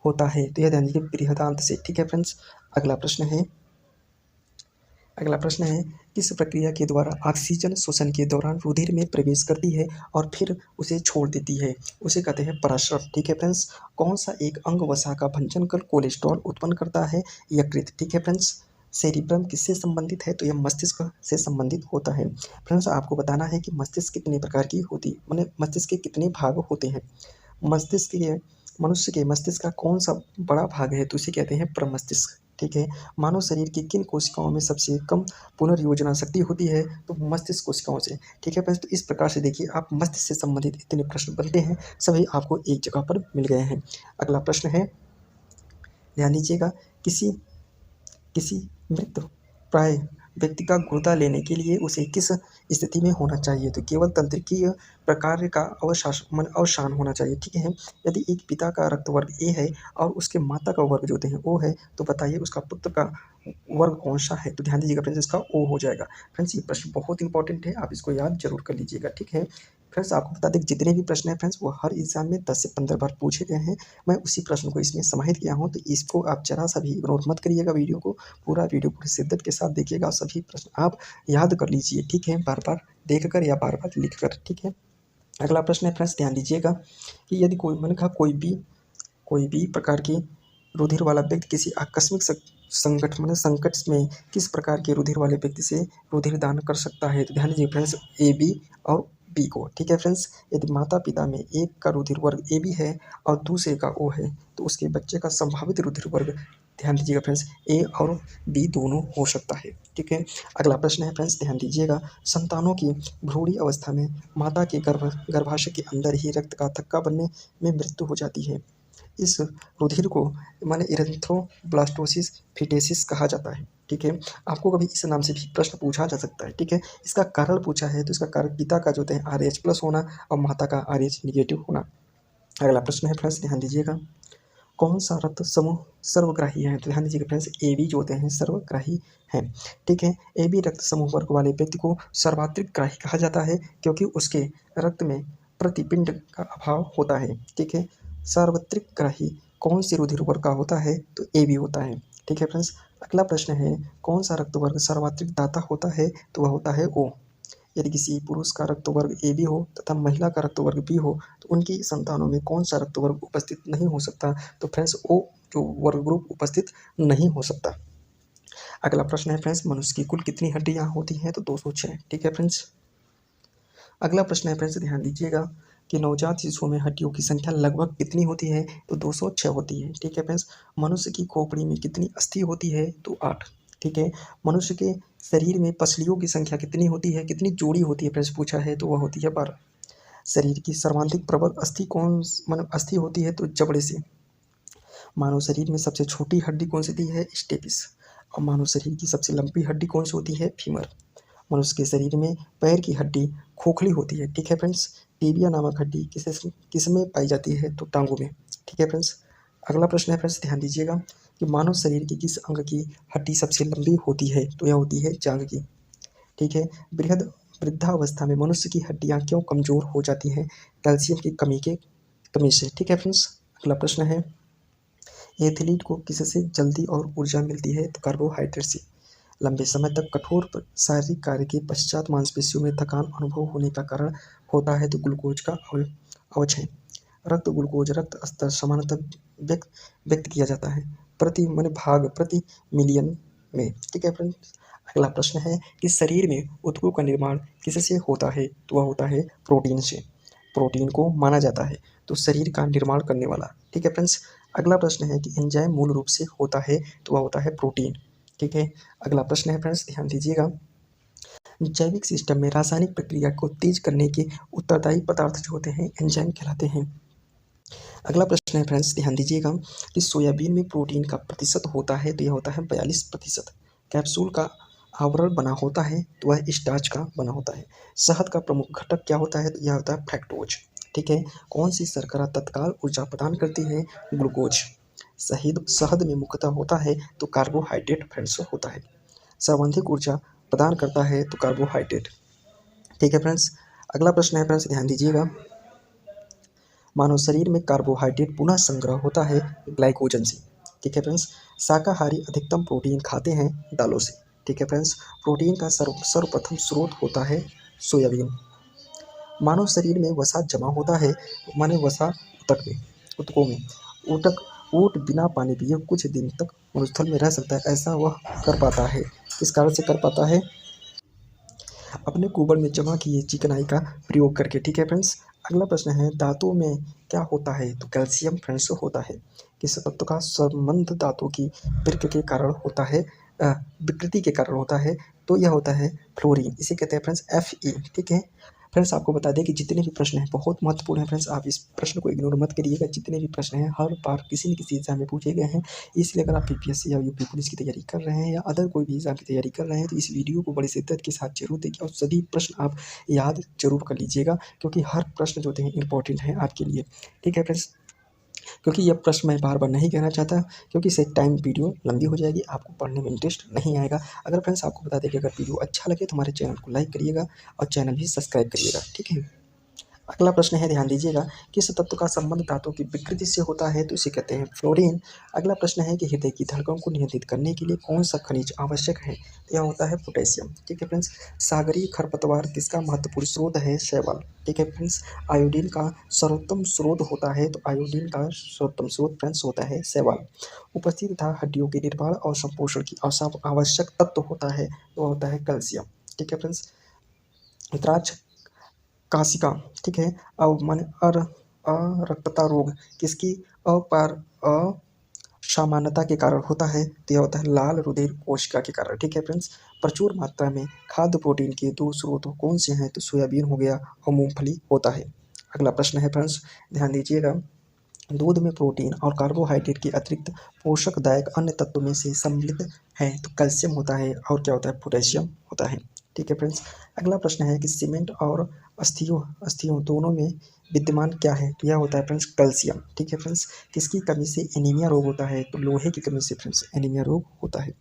होता है, तो यह ध्यान दीजिए बृहदांत से। ठीक है फ्रेंड्स, अगला प्रश्न है अगला प्रश्न है, किस प्रक्रिया के द्वारा ऑक्सीजन श्वसन के दौरान रुधिर में प्रवेश करती है और फिर उसे छोड़ देती है? उसे कहते हैं प्रस्राव। ठीक है फ्रेंड्स। कौन सा एक अंग वसा का भंजन कर कोलेस्ट्रॉल उत्पन्न करता है? यकृत। ठीक है फ्रेंड्स। सेरिब्रम किससे संबंधित है? तो यह मस्तिष्क से संबंधित होता है। फ्रेंड्स, आपको बताना है कि मस्तिष्क कितने प्रकार की होती है, माने मस्तिष्क के कितने भाग होते हैं। मस्तिष्क के मनुष्य के मस्तिष्क का कौन सा बड़ा भाग है? तो उसे कहते हैं प्रमस्तिष्क। ठीक है। मानव शरीर की किन कोशिकाओं में सबसे कम पुनर्योजना शक्ति होती है? तो मस्तिष्क कोशिकाओं से। ठीक है फ्रेंड्स। तो इस प्रकार से देखिए, आप मस्तिष्क से संबंधित इतने प्रश्न बनते हैं, सभी आपको एक जगह पर मिल गए हैं। अगला प्रश्न है, ध्यान दीजिएगा, किसी किसी मृत प्राय व्यक्ति का गुर्दा लेने के लिए उसे किस स्थिति में होना चाहिए? तो केवल तंत्रिकीय प्रकार का अवसान होना चाहिए। ठीक है। यदि एक पिता का रक्त वर्ग ए है और उसके माता का वर्ग जो होते हैं ओ है, तो बताइए उसका पुत्र का वर्ग कौन सा है? तो ध्यान दीजिएगा फ्रेंड्स, इसका ओ हो जाएगा। फ्रेंड्स, ये प्रश्न बहुत इंपॉर्टेंट है, आप इसको याद जरूर कर लीजिएगा। ठीक है फ्रेंड्स, आपको बता दें जितने भी प्रश्न हैं फ्रेंड्स, वो हर एग्जाम में 10 से 15 बार पूछे गए हैं। मैं उसी प्रश्न को इसमें समाहित किया हूँ, तो इसको आप जरा सा भी इग्नोर मत करिएगा। वीडियो को पूरा वीडियो पूरी शिद्दत के साथ देखिएगा, सभी प्रश्न आप याद कर लीजिए। ठीक है, बार बार देख कर या बार बार लिख कर। ठीक है। अगला प्रश्न है फ्रेंड्स, ध्यान दीजिएगा कि यदि मैंने कहा कोई भी प्रकार की रुधिर वाला व्यक्ति किसी आकस्मिक संकट में किस प्रकार के रुधिर वाले व्यक्ति से रुधिर दान कर सकता है? तो ध्यान दीजिए फ्रेंड्स, ए बी और बी को। ठीक है फ्रेंड्स। यदि माता पिता में एक का रुधिर वर्ग ए बी है और दूसरे का ओ है, तो उसके बच्चे का संभावित रुधिर वर्ग, ध्यान दीजिएगा फ्रेंड्स, ए और बी दोनों हो सकता है। ठीक है। अगला प्रश्न है फ्रेंड्स, ध्यान दीजिएगा, संतानों की भ्रूणी अवस्था में माता के गर्भाशय के अंदर ही रक्त का थक्का बनने में मृत्यु हो जाती है। इस रुधिर को माने इरेंथ्रोब्लास्टोसिस फिटेसिस कहा जाता है। ठीक है। आपको कभी इस नाम से भी प्रश्न पूछा जा सकता है। ठीक है। इसका कारण पूछा है, तो इसका कारण पिता का जो होता है RH प्लस होना और माता का RH निगेटिव होना। अगला प्रश्न है फ्रेंड्स, ध्यान दीजिएगा, कौन सा रक्त समूह सर्वग्राही है? तो ध्यान दीजिएगा फ्रेंड्स, ए बी जो होते हैं सर्वग्राही हैं। ठीक है। ए बी रक्त समूह वर्ग वाले व्यक्ति को सर्वात्रिक ग्राही कहा जाता है, क्योंकि उसके रक्त में प्रतिपिंड का अभाव होता है। ठीक है। सार्वत्रिक ग्राही कौन से रुधिर वर्ग का होता है? तो ए बी होता है। ठीक है फ्रेंड्स। अगला प्रश्न है, कौन सा रक्त वर्ग सर्वात्रिक दाता होता है? तो वह होता है ओ। यदि किसी पुरुष का रक्त वर्ग ए बी हो तथा महिला का रक्त वर्ग बी हो, तो उनकी संतानों में कौन सा रक्त वर्ग उपस्थित नहीं हो सकता? तो फ्रेंड्स, ओ जो वर्ग ग्रुप उपस्थित नहीं हो सकता। अगला प्रश्न है फ्रेंड्स, मनुष्य की कुल कितनी हड्डियां होती हैं? तो 206। ठीक है फ्रेंड्स। अगला प्रश्न है फ्रेंड्स, ध्यान दीजिएगा कि नवजात शिशुओं में हड्डियों की संख्या लगभग कितनी होती है? तो 206 होती है। ठीक है फ्रेंड्स। मनुष्य की खोपड़ी में कितनी अस्थि होती है? तो 8। ठीक है। मनुष्य के शरीर में पसलियों की संख्या कितनी होती है, कितनी जोड़ी होती है फ्रेंड्स पूछा है, तो वह होती है 12। शरीर की सर्वाधिक प्रबल अस्थि कौन मतलब अस्थि होती है? तो जबड़े से। मानव शरीर में सबसे छोटी हड्डी कौन सी होती है? स्टेपिस। और मानव शरीर की सबसे लंबी हड्डी कौन सी होती है? फीमर। मनुष्य के शरीर में पैर की हड्डी खोखली होती है। ठीक है फ्रेंड्स। टिबिया नामक हड्डी किसमें पाई जाती है? तो टांगों में। ठीक है फ्रेंड्स। अगला प्रश्न है फ्रेंड्स, ध्यान दीजिएगा कि मानव शरीर की किस अंग की हड्डी सबसे लंबी होती है? तो यह होती है जांघ की। ठीक है। वृद्धावस्था में मनुष्य की हड्डियां क्यों कमजोर हो जाती हैं? कैल्शियम की कमी से। ठीक है फ्रेंड्स। अगला प्रश्न है, एथलीट को किससे जल्दी और ऊर्जा मिलती है? तो कार्बोहाइड्रेट से। लंबे समय तक कठोर शारीरिक कार्य के पश्चात मांसपेशियों में थकान अनुभव होने का कारण होता है तो ग्लूकोज का अवक्षय। रक्त ग्लूकोज रक्त स्तर समानतः व्यक्त किया जाता है प्रति मिलियन में। ठीक है फ्रेंड्स। अगला प्रश्न है कि शरीर में ऊतकों का निर्माण किससे होता है? तो वह होता है प्रोटीन से। प्रोटीन को माना जाता है तो शरीर का निर्माण करने वाला। ठीक है फ्रेंड्स। अगला प्रश्न है कि एंजाइम मूल रूप से होता है, तो वह होता है प्रोटीन। ठीक है। अगला प्रश्न है फ्रेंड्स, ध्यान दीजिएगा, जैविक सिस्टम में रासायनिक प्रक्रिया को तेज करने के उत्तरदायी पदार्थ जो होते हैं एंजाइम कहलाते हैं। अगला प्रश्न है फ्रेंड्स, ध्यान दीजिएगा कि सोयाबीन में प्रोटीन का प्रतिशत होता है, तो यह होता है 42%। कैप्सूल का आवरण बना होता है, तो वह स्टार्च का बना होता है। शहद का प्रमुख घटक क्या होता है? तो यह होता है फ्रैक्टोज। ठीक है। कौन सी शर्करा तत्काल ऊर्जा प्रदान करती है? ग्लूकोज। शहद में मुख्यतः होता है तो कार्बोहाइड्रेट फ्रेंड्स होता है। सर्वाधिक ऊर्जा प्रदान करता है तो कार्बोहाइड्रेट। ठीक है फ्रेंड्स। अगला प्रश्न है फ्रेंड्स, ध्यान दीजिएगा, मानव शरीर में कार्बोहाइड्रेट पुनः संग्रह होता है ग्लाइकोजन से। ठीक है फ्रेंड्स। शाकाहारी अधिकतम प्रोटीन खाते हैं दालों से। ठीक है फ्रेंड्स। प्रोटीन का सर्वप्रथम स्रोत होता है सोयाबीन। मानव शरीर में वसा जमा होता है, माने वसा ऊतकों में। ऊतक ऊँट बिना पानी पिए कुछ दिन तक मरुस्थल में रह सकता है। ऐसा वह कर पाता है, किस कारण से कर पाता है? अपने कुबर में जमा किए चिकनाई का प्रयोग करके, ठीक है फ्रेंड्स। अगला प्रश्न है, धातुओं में क्या होता है? तो कैल्शियम फ्रेंड्स होता है। किस तत्व का संबंध धातु की विकृति के कारण होता है? विकृति के कारण होता है, तो यह होता है फ्लोरीन। इसे कहते हैं फ्रेंड्स Fe, ठीक है फ्रेंड्स। आपको बता दें कि जितने भी प्रश्न हैं बहुत महत्वपूर्ण है फ्रेंड्स, आप इस प्रश्न को इग्नोर मत करिएगा। जितने भी प्रश्न हैं हर बार किसी न किसी एग्जाम में पूछे गए हैं, इसलिए अगर आप पीपीएससी या यूपी पुलिस की तैयारी कर रहे हैं या अदर कोई भी एग्जाम की तैयारी कर रहे हैं, तो इस वीडियो को बड़ी शिद्दत के साथ जरूर देखिए और सभी प्रश्न आप याद जरूर कर लीजिएगा, क्योंकि हर प्रश्न जो होते हैं इंपॉर्टेंट हैं आपके लिए, ठीक है फ्रेंड्स। क्योंकि यह प्रश्न मैं बार बार नहीं कहना चाहता, क्योंकि इससे टाइम वीडियो लंबी हो जाएगी, आपको पढ़ने में इंटरेस्ट नहीं आएगा। अगर फ्रेंड्स आपको बता दें कि अगर वीडियो अच्छा लगे तो हमारे चैनल को लाइक करिएगा और चैनल भी सब्सक्राइब करिएगा, ठीक है। अगला प्रश्न है, ध्यान दीजिएगा, किस तत्व का संबंध धातु की विकृति से होता है? तो इसे कहते हैं फ्लोरीन। अगला प्रश्न है कि हृदय की धड़कन को नियंत्रित करने के लिए कौन सा खनिज आवश्यक है? तो यह होता है पोटेशियम, ठीक है फ्रेंड्स। सागरीय खरपतवार किसका महत्वपूर्ण स्रोत है? शैवाल, ठीक है फ्रेंड्स। आयोडीन का सर्वोत्तम स्रोत होता है, तो आयोडीन का सर्वोत्तम स्रोत फ्रेंड्स होता है शैवाल। उपस्थित तथा हड्डियों के निर्माण और संपोषण की आवश्यक तत्व होता है, तो होता है कैल्शियम, ठीक है फ्रेंड्स। रुद्राक्ष काशिका, ठीक है। अब माने अरक्तता रोग किसकी अपार असामान्यता के कारण होता है? तो यह होता है लाल रुधिर कोशिका के कारण, ठीक है फ्रेंड्स। प्रचुर मात्रा में खाद्य प्रोटीन के दो स्रोत कौन से हैं? तो सोयाबीन हो गया और मूंगफली होता है। अगला प्रश्न है फ्रेंड्स, ध्यान दीजिएगा, दूध में प्रोटीन और कार्बोहाइड्रेट के अतिरिक्त पोषकदायक अन्य तत्वों में से सम्मिलित है, तो कैल्शियम होता है और क्या होता है? पोटेशियम होता है, ठीक है फ्रेंड्स। अगला प्रश्न है कि सीमेंट और अस्थियों दोनों में विद्यमान क्या है? तो यह होता है फ्रेंड्स कैल्शियम, ठीक है फ्रेंड्स। किसकी कमी से एनीमिया रोग होता है? तो लोहे की कमी से फ्रेंड्स एनीमिया रोग होता है।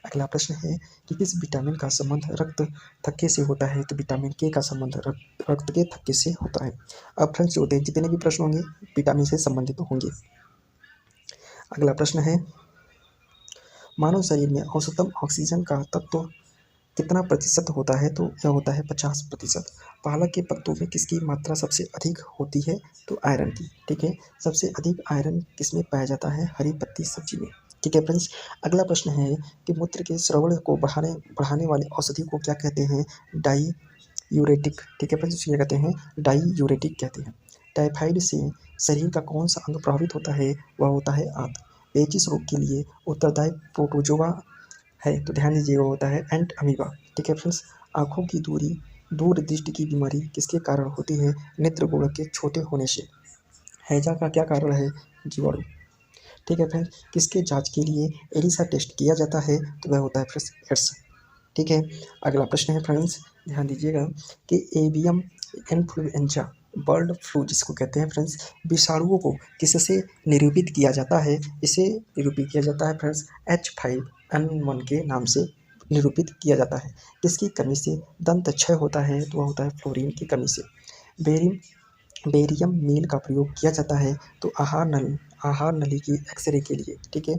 अगला प्रश्न है कि किस विटामिन का संबंध रक्त थक्के से होता है? तो विटामिन के का संबंध रक्त के थक्के से होता है। अब फ्रेंड्स जो होते हैं जितने भी प्रश्न होंगे विटामिन से संबंधित होंगे। अगला प्रश्न है, मानव शरीर में औसतन ऑक्सीजन का तत्व कितना प्रतिशत होता है? तो यह होता है 50%। पालक के पत्तों में किसकी मात्रा सबसे अधिक होती है? तो आयरन की, ठीक है। सबसे अधिक आयरन किसमें पाया जाता है? हरी पत्ती सब्जी में, ठीक है फ्रेंड्स। अगला प्रश्न है कि मूत्र के श्रवण को बढ़ाने वाली औषधि को क्या कहते हैं? डाई यूरेटिक, ठीक है फ्रेंड्स, ये कहते हैं डाई यूरेटिक कहते हैं। टाइफाइड से शरीर का कौन सा अंग प्रभावित होता है? वह होता है आंत। पेचिश रोग के लिए उत्तरदायी प्रोटोजोआ है, तो ध्यान दीजिएगा होता है एंट अमीबा, ठीक है फ्रेंड्स। आँखों की दूर दृष्टि की बीमारी किसके कारण होती है? नेत्र गोलक के छोटे होने से। हैजा का क्या कारण है? जीवाणु, ठीक है फ्रेंड्स। किसके जांच के लिए एलिसा टेस्ट किया जाता है? तो वह होता है फ्रेंड्स एड्स, ठीक है। अगला प्रश्न है फ्रेंड्स, ध्यान दीजिएगा कि एवियम इन्फ्लुएंजा बर्ड फ्लू जिसको कहते हैं फ्रेंड्स, विषाणुओं को किससे निरूपित किया जाता है? इसे निरूपित किया जाता है फ्रेंड्स H5N1 के नाम से निरूपित किया जाता है। किसकी कमी से दंत क्षय होता है? तो वह होता है फ्लोरीन की कमी से। बेरियम मील का प्रयोग किया जाता है, तो आहार नली की एक्सरे के लिए, ठीक है।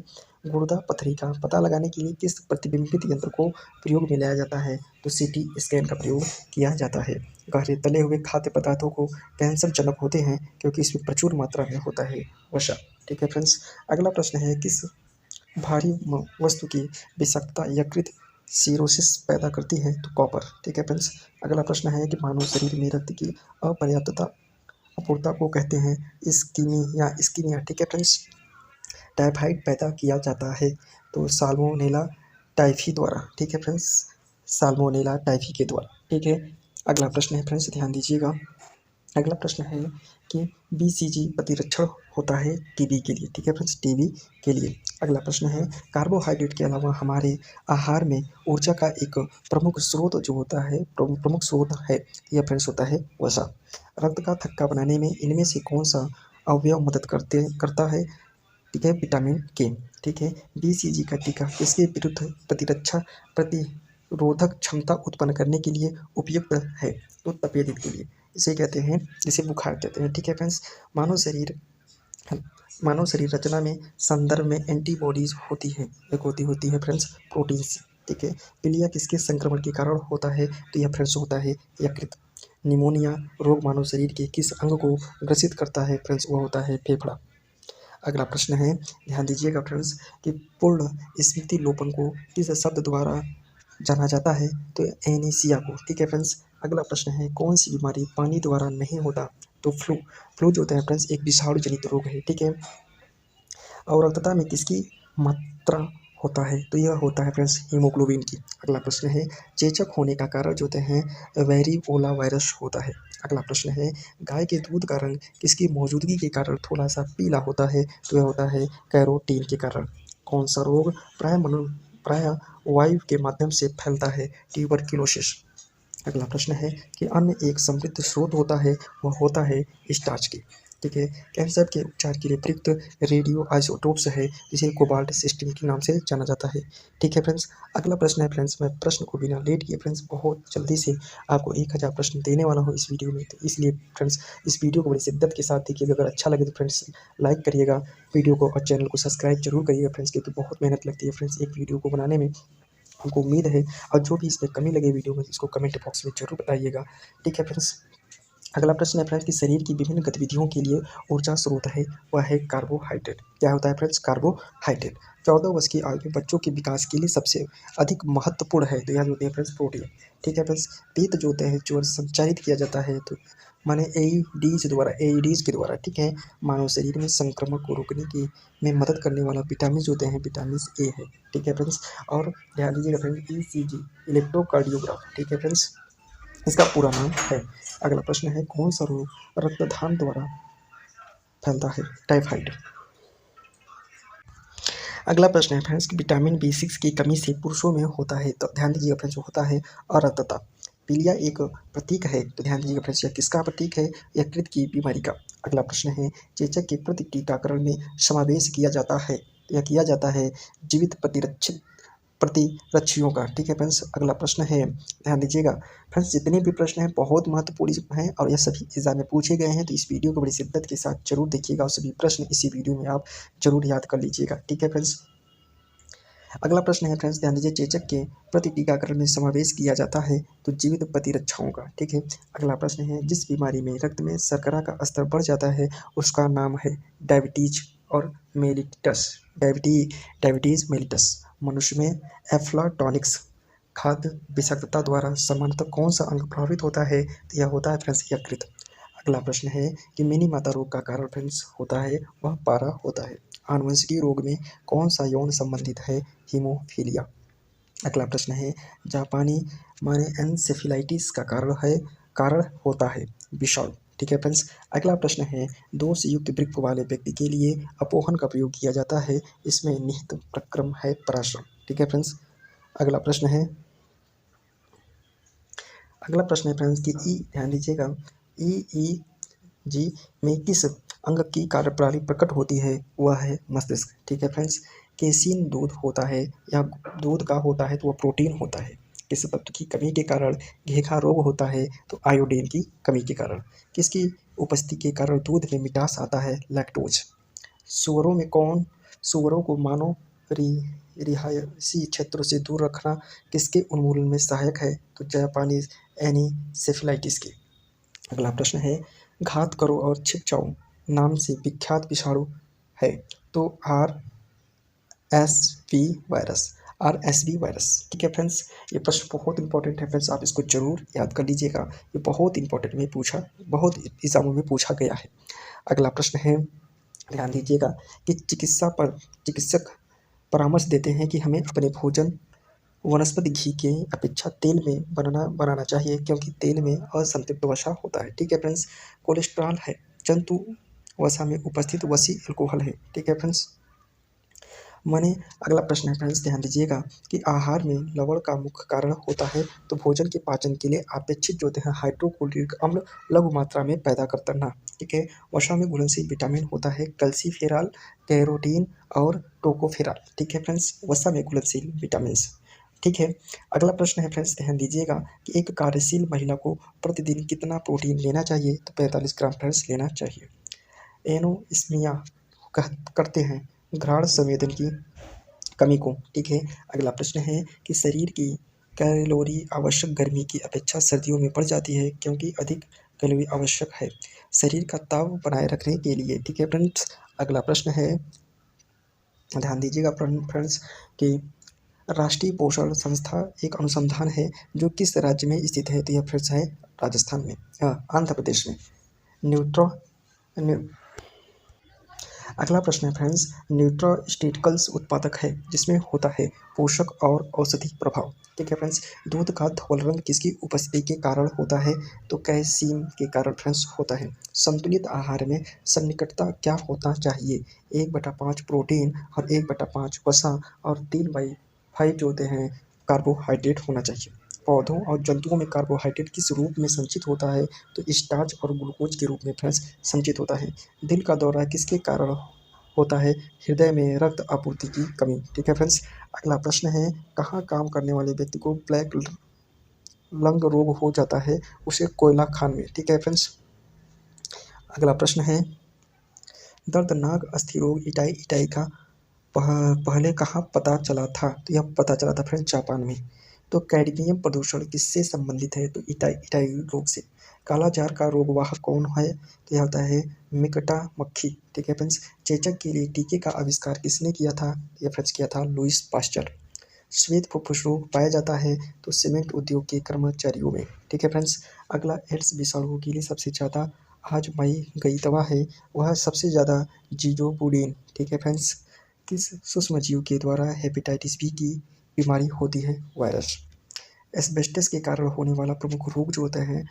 गुर्दा पथरी का पता लगाने के लिए किस प्रतिबिंबित यंत्र को प्रयोग में लाया जाता है? तो सीटी स्कैन का प्रयोग किया जाता है। गहरे तले हुए खाद्य पदार्थों को कैंसरजनक होते हैं क्योंकि इसमें प्रचुर मात्रा में होता है वसा, ठीक है फ्रेंड्स। अगला प्रश्न है, किस भारी वस्तु की विषाक्तता यकृत सिरोसिस पैदा करती है? तो कॉपर, ठीक है फ्रेंड्स। अगला प्रश्न है कि मानव शरीर में रक्त की अपर्याप्तता अपूर्णता को कहते हैं इस्कीमिया, ठीक है फ्रेंड्स। टाइफाइड पैदा किया जाता है तो साल्मोनेला टाइफी द्वारा, ठीक है फ्रेंड्स, साल्मोनेला टाइफी के द्वारा, ठीक है। अगला प्रश्न है फ्रेंड्स, ध्यान दीजिएगा, अगला प्रश्न है कि बीसीजी प्रतिरक्षण होता है टीबी के लिए, ठीक है फ्रेंड्स, टीबी के लिए। अगला प्रश्न है, कार्बोहाइड्रेट के अलावा हमारे आहार में ऊर्जा का एक प्रमुख स्रोत जो होता है प्रमुख स्रोत है, यह फ्रेंड्स होता है वसा। रक्त का थक्का बनाने में इनमें से कौन सा अवयव मदद करता है? ठीक है, विटामिन के, ठीक है। बीसीजी का टीका किसके विरुद्ध प्रतिरोधक क्षमता उत्पन्न करने के लिए उपयुक्त है? तो तपेदिक के लिए, इसे कहते हैं, जिसे बुखार कहते हैं, ठीक है फ्रेंड्स। मानव शरीर रचना में संदर्भ में एंटीबॉडीज होती है, एक होती है फ्रेंड्स प्रोटीन्स, ठीक है। पीलिया किसके संक्रमण के कारण होता है? तो यह फ्रेंड्स होता है यकृत। निमोनिया रोग मानव शरीर के किस अंग को ग्रसित करता है? फ्रेंड्स वो होता है फेफड़ा। अगला प्रश्न है, ध्यान दीजिएगा फ्रेंड्स, कि पूर्ण स्मृति लोपन को किस शब्द द्वारा जाना जाता है? तो एनीसिया को। ठीक है फ्रेंड्स। अगला प्रश्न है, कौन सी बीमारी पानी द्वारा नहीं होता? तो फ्लू जो होता है फ्रेंड्स एक विषाणु जनित रोग है। ठीक है। और रक्तता में किसकी मात्रा होता है? तो यह होता है फ्रेंड्स हीमोग्लोबिन की। अगला प्रश्न है, चेचक होने का कारण जो होते हैं वेरिओला वायरस होता है। अगला प्रश्न है, गाय के दूध का रंग किसकी मौजूदगी के कारण थोड़ा सा पीला होता है? तो यह होता है कैरोटीन के कारण। कौन सा रोग प्राय वायु के माध्यम से फैलता है? ट्यूबरक्लोसिस। अगला प्रश्न है कि अन्य एक समृद्ध स्रोत होता है, वह होता है स्टार्च की। ठीक है। कैंसर के उपचार के लिए प्रयुक्त रेडियो आइसोटोप्स है जिसे कोबाल्ट 16 के नाम से जाना जाता है। ठीक है फ्रेंड्स। अगला प्रश्न है फ्रेंड्स, मैं प्रश्न को बिना लेट किए फ्रेंड्स बहुत जल्दी से आपको 1000 प्रश्न देने वाला हूँ इस वीडियो में। तो इसलिए फ्रेंड्स इस वीडियो को बड़ी शिद्दत के साथ देखिएगा। अगर अच्छा लगे तो फ्रेंड्स लाइक करिएगा वीडियो को और चैनल को सब्सक्राइब जरूर करिएगा फ्रेंड्स, क्योंकि बहुत मेहनत लगती है फ्रेंड्स एक वीडियो को बनाने में। हमको उम्मीद है, और जो भी इसमें कमी लगे वीडियो में इसको कमेंट बॉक्स में जरूर बताइएगा। ठीक है फ्रेंड्स। अगला प्रश्न है फ्रेंड्स कि शरीर की विभिन्न गतिविधियों के लिए ऊर्जा स्रोत है, वह है कार्बोहाइड्रेट। क्या होता है फ्रेंड्स? कार्बोहाइड्रेट। 14 वर्ष की आयु में बच्चों के विकास के लिए सबसे अधिक महत्वपूर्ण है, तो यह होते हैं फ्रेंड्स प्रोटीन। ठीक है फ्रेंड्स। पित्त जो होते हैं जो संचारित किया जाता है, तो माने एईडीज के द्वारा। ठीक है। मानव शरीर में संक्रमण को रोकने की में मदद करने वाला विटामिन जो होते हैं विटामिन ए है। ठीक है फ्रेंड्स। और ध्यान दीजिएगा फ्रेंड्स, ईसीजी इलेक्ट्रोकार्डियोग्राफ। ठीक है फ्रेंड्स, इसका पूरा नाम है। अगला प्रश्न है, कौन सा रोग रक्तदान द्वारा फैलता है? टाइफाइड। अगला प्रश्न है फ्रेंड्स कि विटामिन B6 की कमी से पुरुषों में होता है? तो ध्यान दीजिएगा फ्रेंड्स, होता है अरक्तता। पीलिया एक प्रतीक है, तो ध्यान दीजिएगा फ्रेंड्स, यह किसका प्रतीक है? यकृत की बीमारी का। अगला प्रश्न है, चेचक के प्रति टीकाकरण में समावेश किया जाता है? तो यह किया जाता है जीवित प्रतिरक्षियों का। ठीक है फ्रेंड्स। अगला प्रश्न है, ध्यान दीजिएगा फ्रेंड्स, जितने भी प्रश्न हैं बहुत महत्वपूर्ण हैं और यह सभी एग्जाम में पूछे गए हैं, तो इस वीडियो को बड़ी शिद्दत के साथ जरूर देखिएगा और सभी प्रश्न इसी वीडियो में आप जरूर याद कर लीजिएगा। ठीक है फ्रेंड्स। अगला प्रश्न है फ्रेंड्स, ध्यान दीजिए, चेचक के प्रति टीकाकरण में समावेश किया जाता है तो जीवित प्रतिरक्षाओं का। ठीक है। अगला प्रश्न है, जिस बीमारी में रक्त में शर्करा का स्तर बढ़ जाता है उसका नाम है डायबिटीज और मेलिटस। Diabetes mellitus. मनुष्य में एफ्लाटॉनिक्स खाद्य विषाक्तता द्वारा सामान्यतः कौन सा अंग प्रभावित होता है? तो यह होता है फ्रेंड्स यकृत। अगला प्रश्न है कि मिनी माता रोग का कारण फ्रेंड्स होता है वह पारा होता है। आनुवंशिकी रोग में कौन सा यौन संबंधित है? हीमोफीलिया। अगला प्रश्न है, जापानी माने एनसेफेलाइटिस का कारण होता है विषाणु। ठीक है फ्रेंड्स। अगला प्रश्न है, दोष युक्त वृक्क वाले व्यक्ति के लिए अपोहन का प्रयोग किया जाता है, इसमें निहित प्रक्रम है पराश्रम। ठीक है फ्रेंड्स। अगला प्रश्न है फ्रेंड्स कि ध्यान दीजिएगा, ईईजी में किस अंग की कार्यप्रणाली प्रकट होती है? वह है मस्तिष्क। ठीक है फ्रेंड्स। केसीन दूध होता है या दूध का होता है तो वह प्रोटीन होता है। किस तत्व की कमी के कारण घेघा रोग होता है? तो आयोडीन की कमी के कारण। किसकी उपस्थिति के कारण दूध में मिठास आता है? लैक्टोज। सुअरों को मानव रिहायशी क्षेत्रों से दूर रखना किसके उन्मूलन में सहायक है? तो जापानी एनीसेफेलाइटिस के। अगला प्रश्न है, घात करो और छिप जाओ नाम से विख्यात विषाणु है? तो आरएसवी वायरस। ठीक है फ्रेंड्स। ये प्रश्न बहुत इंपॉर्टेंट है फ्रेंड्स, आप इसको जरूर याद कर लीजिएगा। ये बहुत इंपॉर्टेंट में बहुत एग्जामों में पूछा गया है। अगला प्रश्न है, ध्यान दीजिएगा कि चिकित्सक परामर्श देते हैं कि हमें अपने भोजन वनस्पति घी के अपेक्षा तेल में बनाना चाहिए, क्योंकि तेल में असंतृप्त वसा होता है। ठीक है फ्रेंड्स। कोलेस्ट्रॉल है जंतु वसा में उपस्थित वसी अल्कोहल है। ठीक है फ्रेंड्स। माने अगला प्रश्न है फ्रेंड्स, ध्यान दीजिएगा कि आहार में लवण का मुख्य कारण होता है तो भोजन के पाचन के लिए अपेक्षित जो होते हैं हाइड्रोक्लोरिक अम्ल लघु मात्रा में पैदा करना। ठीक है। वसा में घुलनशील विटामिन होता है कैल्सीफेरॉल, कैरोटीन और टोकोफेरॉल। ठीक है फ्रेंड्स। वसा में घुलनशील विटामिन। ठीक है। अगला प्रश्न है फ्रेंड्स, ध्यान दीजिएगा कि एक कार्यशील महिला को प्रतिदिन कितना प्रोटीन लेना चाहिए? तो 45 ग्राम फ्रेंड्स लेना चाहिए। एनोस्मिया करते हैं घ्राण संवेदन की कमी को। ठीक है, अगला प्रश्न है कि शरीर की कैलोरी आवश्यक गर्मी की अपेक्षा सर्दियों में बढ़ जाती है क्योंकि अधिक कैलोरी आवश्यक है शरीर का ताप बनाए रखने के लिए। ठीक है फ्रेंड्स, अगला प्रश्न है, ध्यान दीजिएगा फ्रेंड्स कि राष्ट्रीय पोषण संस्था एक अनुसंधान है जो किस राज्य में स्थित है? तो यह फिर से है राजस्थान में, आंध्र प्रदेश में। न्यूट्रो न्यू अगला प्रश्न है फ्रेंड्स, न्यूट्रास्यूटिकल्स उत्पादक है जिसमें होता है पोषक और औषधि प्रभाव। ठीक है फ्रेंड्स, दूध का धवल रंग किसकी उपस्थिति के कारण होता है? तो कैसीन के कारण फ्रेंड्स होता है। संतुलित आहार में सन्निकटता क्या होता चाहिए? 1/5 प्रोटीन और 1/5 वसा और 3/5 जो होते हैं कार्बोहाइड्रेट होना चाहिए। पौधों और जंतुओं में कार्बोहाइड्रेट किस रूप में संचित होता है? तो स्टार्च और ग्लूकोज के रूप में फ्रेंड्स संचित होता है। दिल का दौरा किसके कारण होता है? हृदय में रक्त आपूर्ति की कमी। ठीक है फ्रेंड्स, अगला प्रश्न है, कहाँ काम करने वाले व्यक्ति को ब्लैक लंग रोग हो जाता है? उसे कोयला खान में। ठीक है फ्रेंड्स, अगला प्रश्न है, दर्दनाक अस्थि रोग इटाई का पहले कहाँ पता चला था? तो यह पता चला था फ्रेंड्स जापान में। तो कैडमियम प्रदूषण किससे संबंधित है? तो इटाई रोग से। कालाजार का रोगवाहक कौन है? तो यह होता है मिकटा मक्खी। ठीक है फ्रेंड्स, चेचक के लिए टीके का आविष्कार किसने किया था? यह फ्रेंड्स किया था लुईस पास्चर। श्वेत फुफ्फुस रोग पाया जाता है तो सीमेंट उद्योग के कर्मचारियों में। ठीक है फ्रेंड्स, अगला एड्स विषाणु के लिए सबसे ज़्यादा आजमाई गई दवा है वह सबसे ज़्यादा जीजोपुडीन। ठीक है फ्रेंड्स, किस सूक्ष्मजीव के द्वारा हेपेटाइटिस बी की बीमारी होती है? वायरस। एस्बेस्टस के कारण होने वाला प्रमुख रोग जो होता है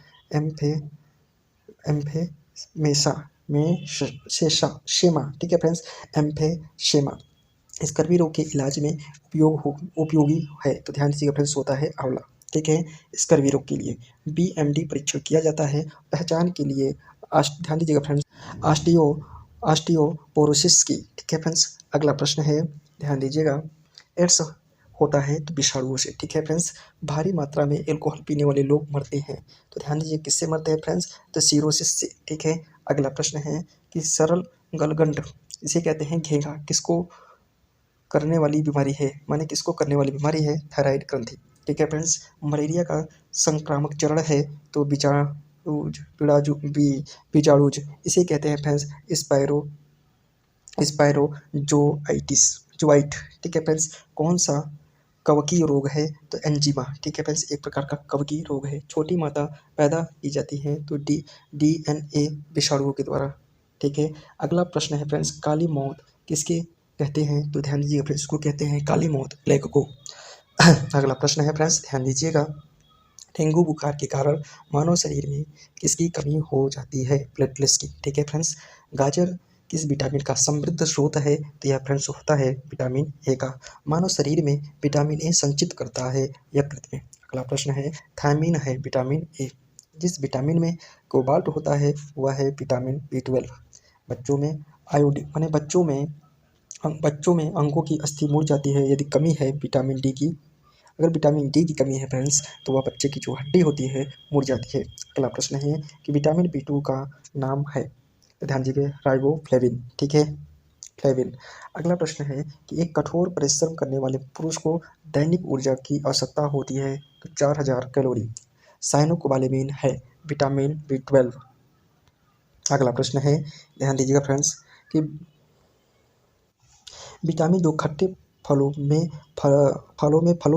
एम्फेमेसा में शेमा। ठीक है फ्रेंड्स, एम्फेशेमा स्कर्वी रोग के इलाज में उपयोगी है। तो ध्यान दीजिएगा फ्रेंड्स, होता है आंवला। ठीक है, स्कर्वी रोग के लिए BMD परीक्षण किया जाता है पहचान के लिए। ध्यान दीजिएगा फ्रेंड्स, ऑस्टियोपोरोसिस की। ठीक है फ्रेंड्स, अगला प्रश्न है, ध्यान दीजिएगा, एड्स होता है तो विषाणुओं से। ठीक है फ्रेंड्स, भारी मात्रा में एल्कोहल पीने वाले लोग मरते हैं। तो ध्यान दीजिए किससे मरते हैं फ्रेंड्स? तो सिरोसिस से। ठीक है, अगला प्रश्न है कि सरल गलगंड इसे कहते हैं घेंघा किसको करने वाली बीमारी है? माने किसको करने वाली बीमारी है? थायराइड ग्रंथि। ठीक है फ्रेंड्स, मलेरिया का संक्रामक चरण है तो बीजाणुज इसे कहते हैं फ्रेंड्स जोआइट। ठीक है फ्रेंड्स, कौन सा कवकीय रोग है? तो एंजीमा। ठीक है फ्रेंड्स, एक प्रकार का कवकीय रोग है। छोटी माता पैदा की जाती है तो DNA विषाणुओं के द्वारा। ठीक है, अगला प्रश्न है फ्रेंड्स, काली मौत किसके कहते हैं? तो ध्यान दीजिएगा फ्रेंड्स, इसको कहते हैं काली मौत, प्लेग को। अगला प्रश्न है फ्रेंड्स, ध्यान दीजिएगा, डेंगू बुखार के कारण मानव शरीर में किसकी कमी हो जाती है? प्लेटलेट्स की। ठीक है फ्रेंड्स, गाजर किस विटामिन का समृद्ध स्रोत है? तो यह फ्रेंड्स होता है विटामिन ए का। मानव शरीर में विटामिन ए संचित करता है यकृत में। अगला प्रश्न है, थायमीन है विटामिन ए। जिस विटामिन में कोबाल्ट होता है वह है विटामिन B12। बच्चों में आयोडीन माने बच्चों में अंगों की अस्थि मुड़ जाती है यदि कमी है विटामिन डी की। अगर विटामिन डी की कमी है फ्रेंड्स तो वह बच्चे की जो हड्डी होती है मुड़ जाती है। अगला प्रश्न है कि विटामिन B2 का नाम है? तो ध्यान दीजिए राइबोफ्लेविन। ठीक है, फ्लेविन। अगला प्रश्न है कि एक कठोर परिश्रम करने वाले पुरुष को दैनिक ऊर्जा की आवश्यकता होती है तो 4000 कैलोरी। साइनोकोबालेमिन है विटामिन B12। अगला प्रश्न है, ध्यान दीजिएगा फ्रेंड्स कि विटामिन जो खट्टे फलों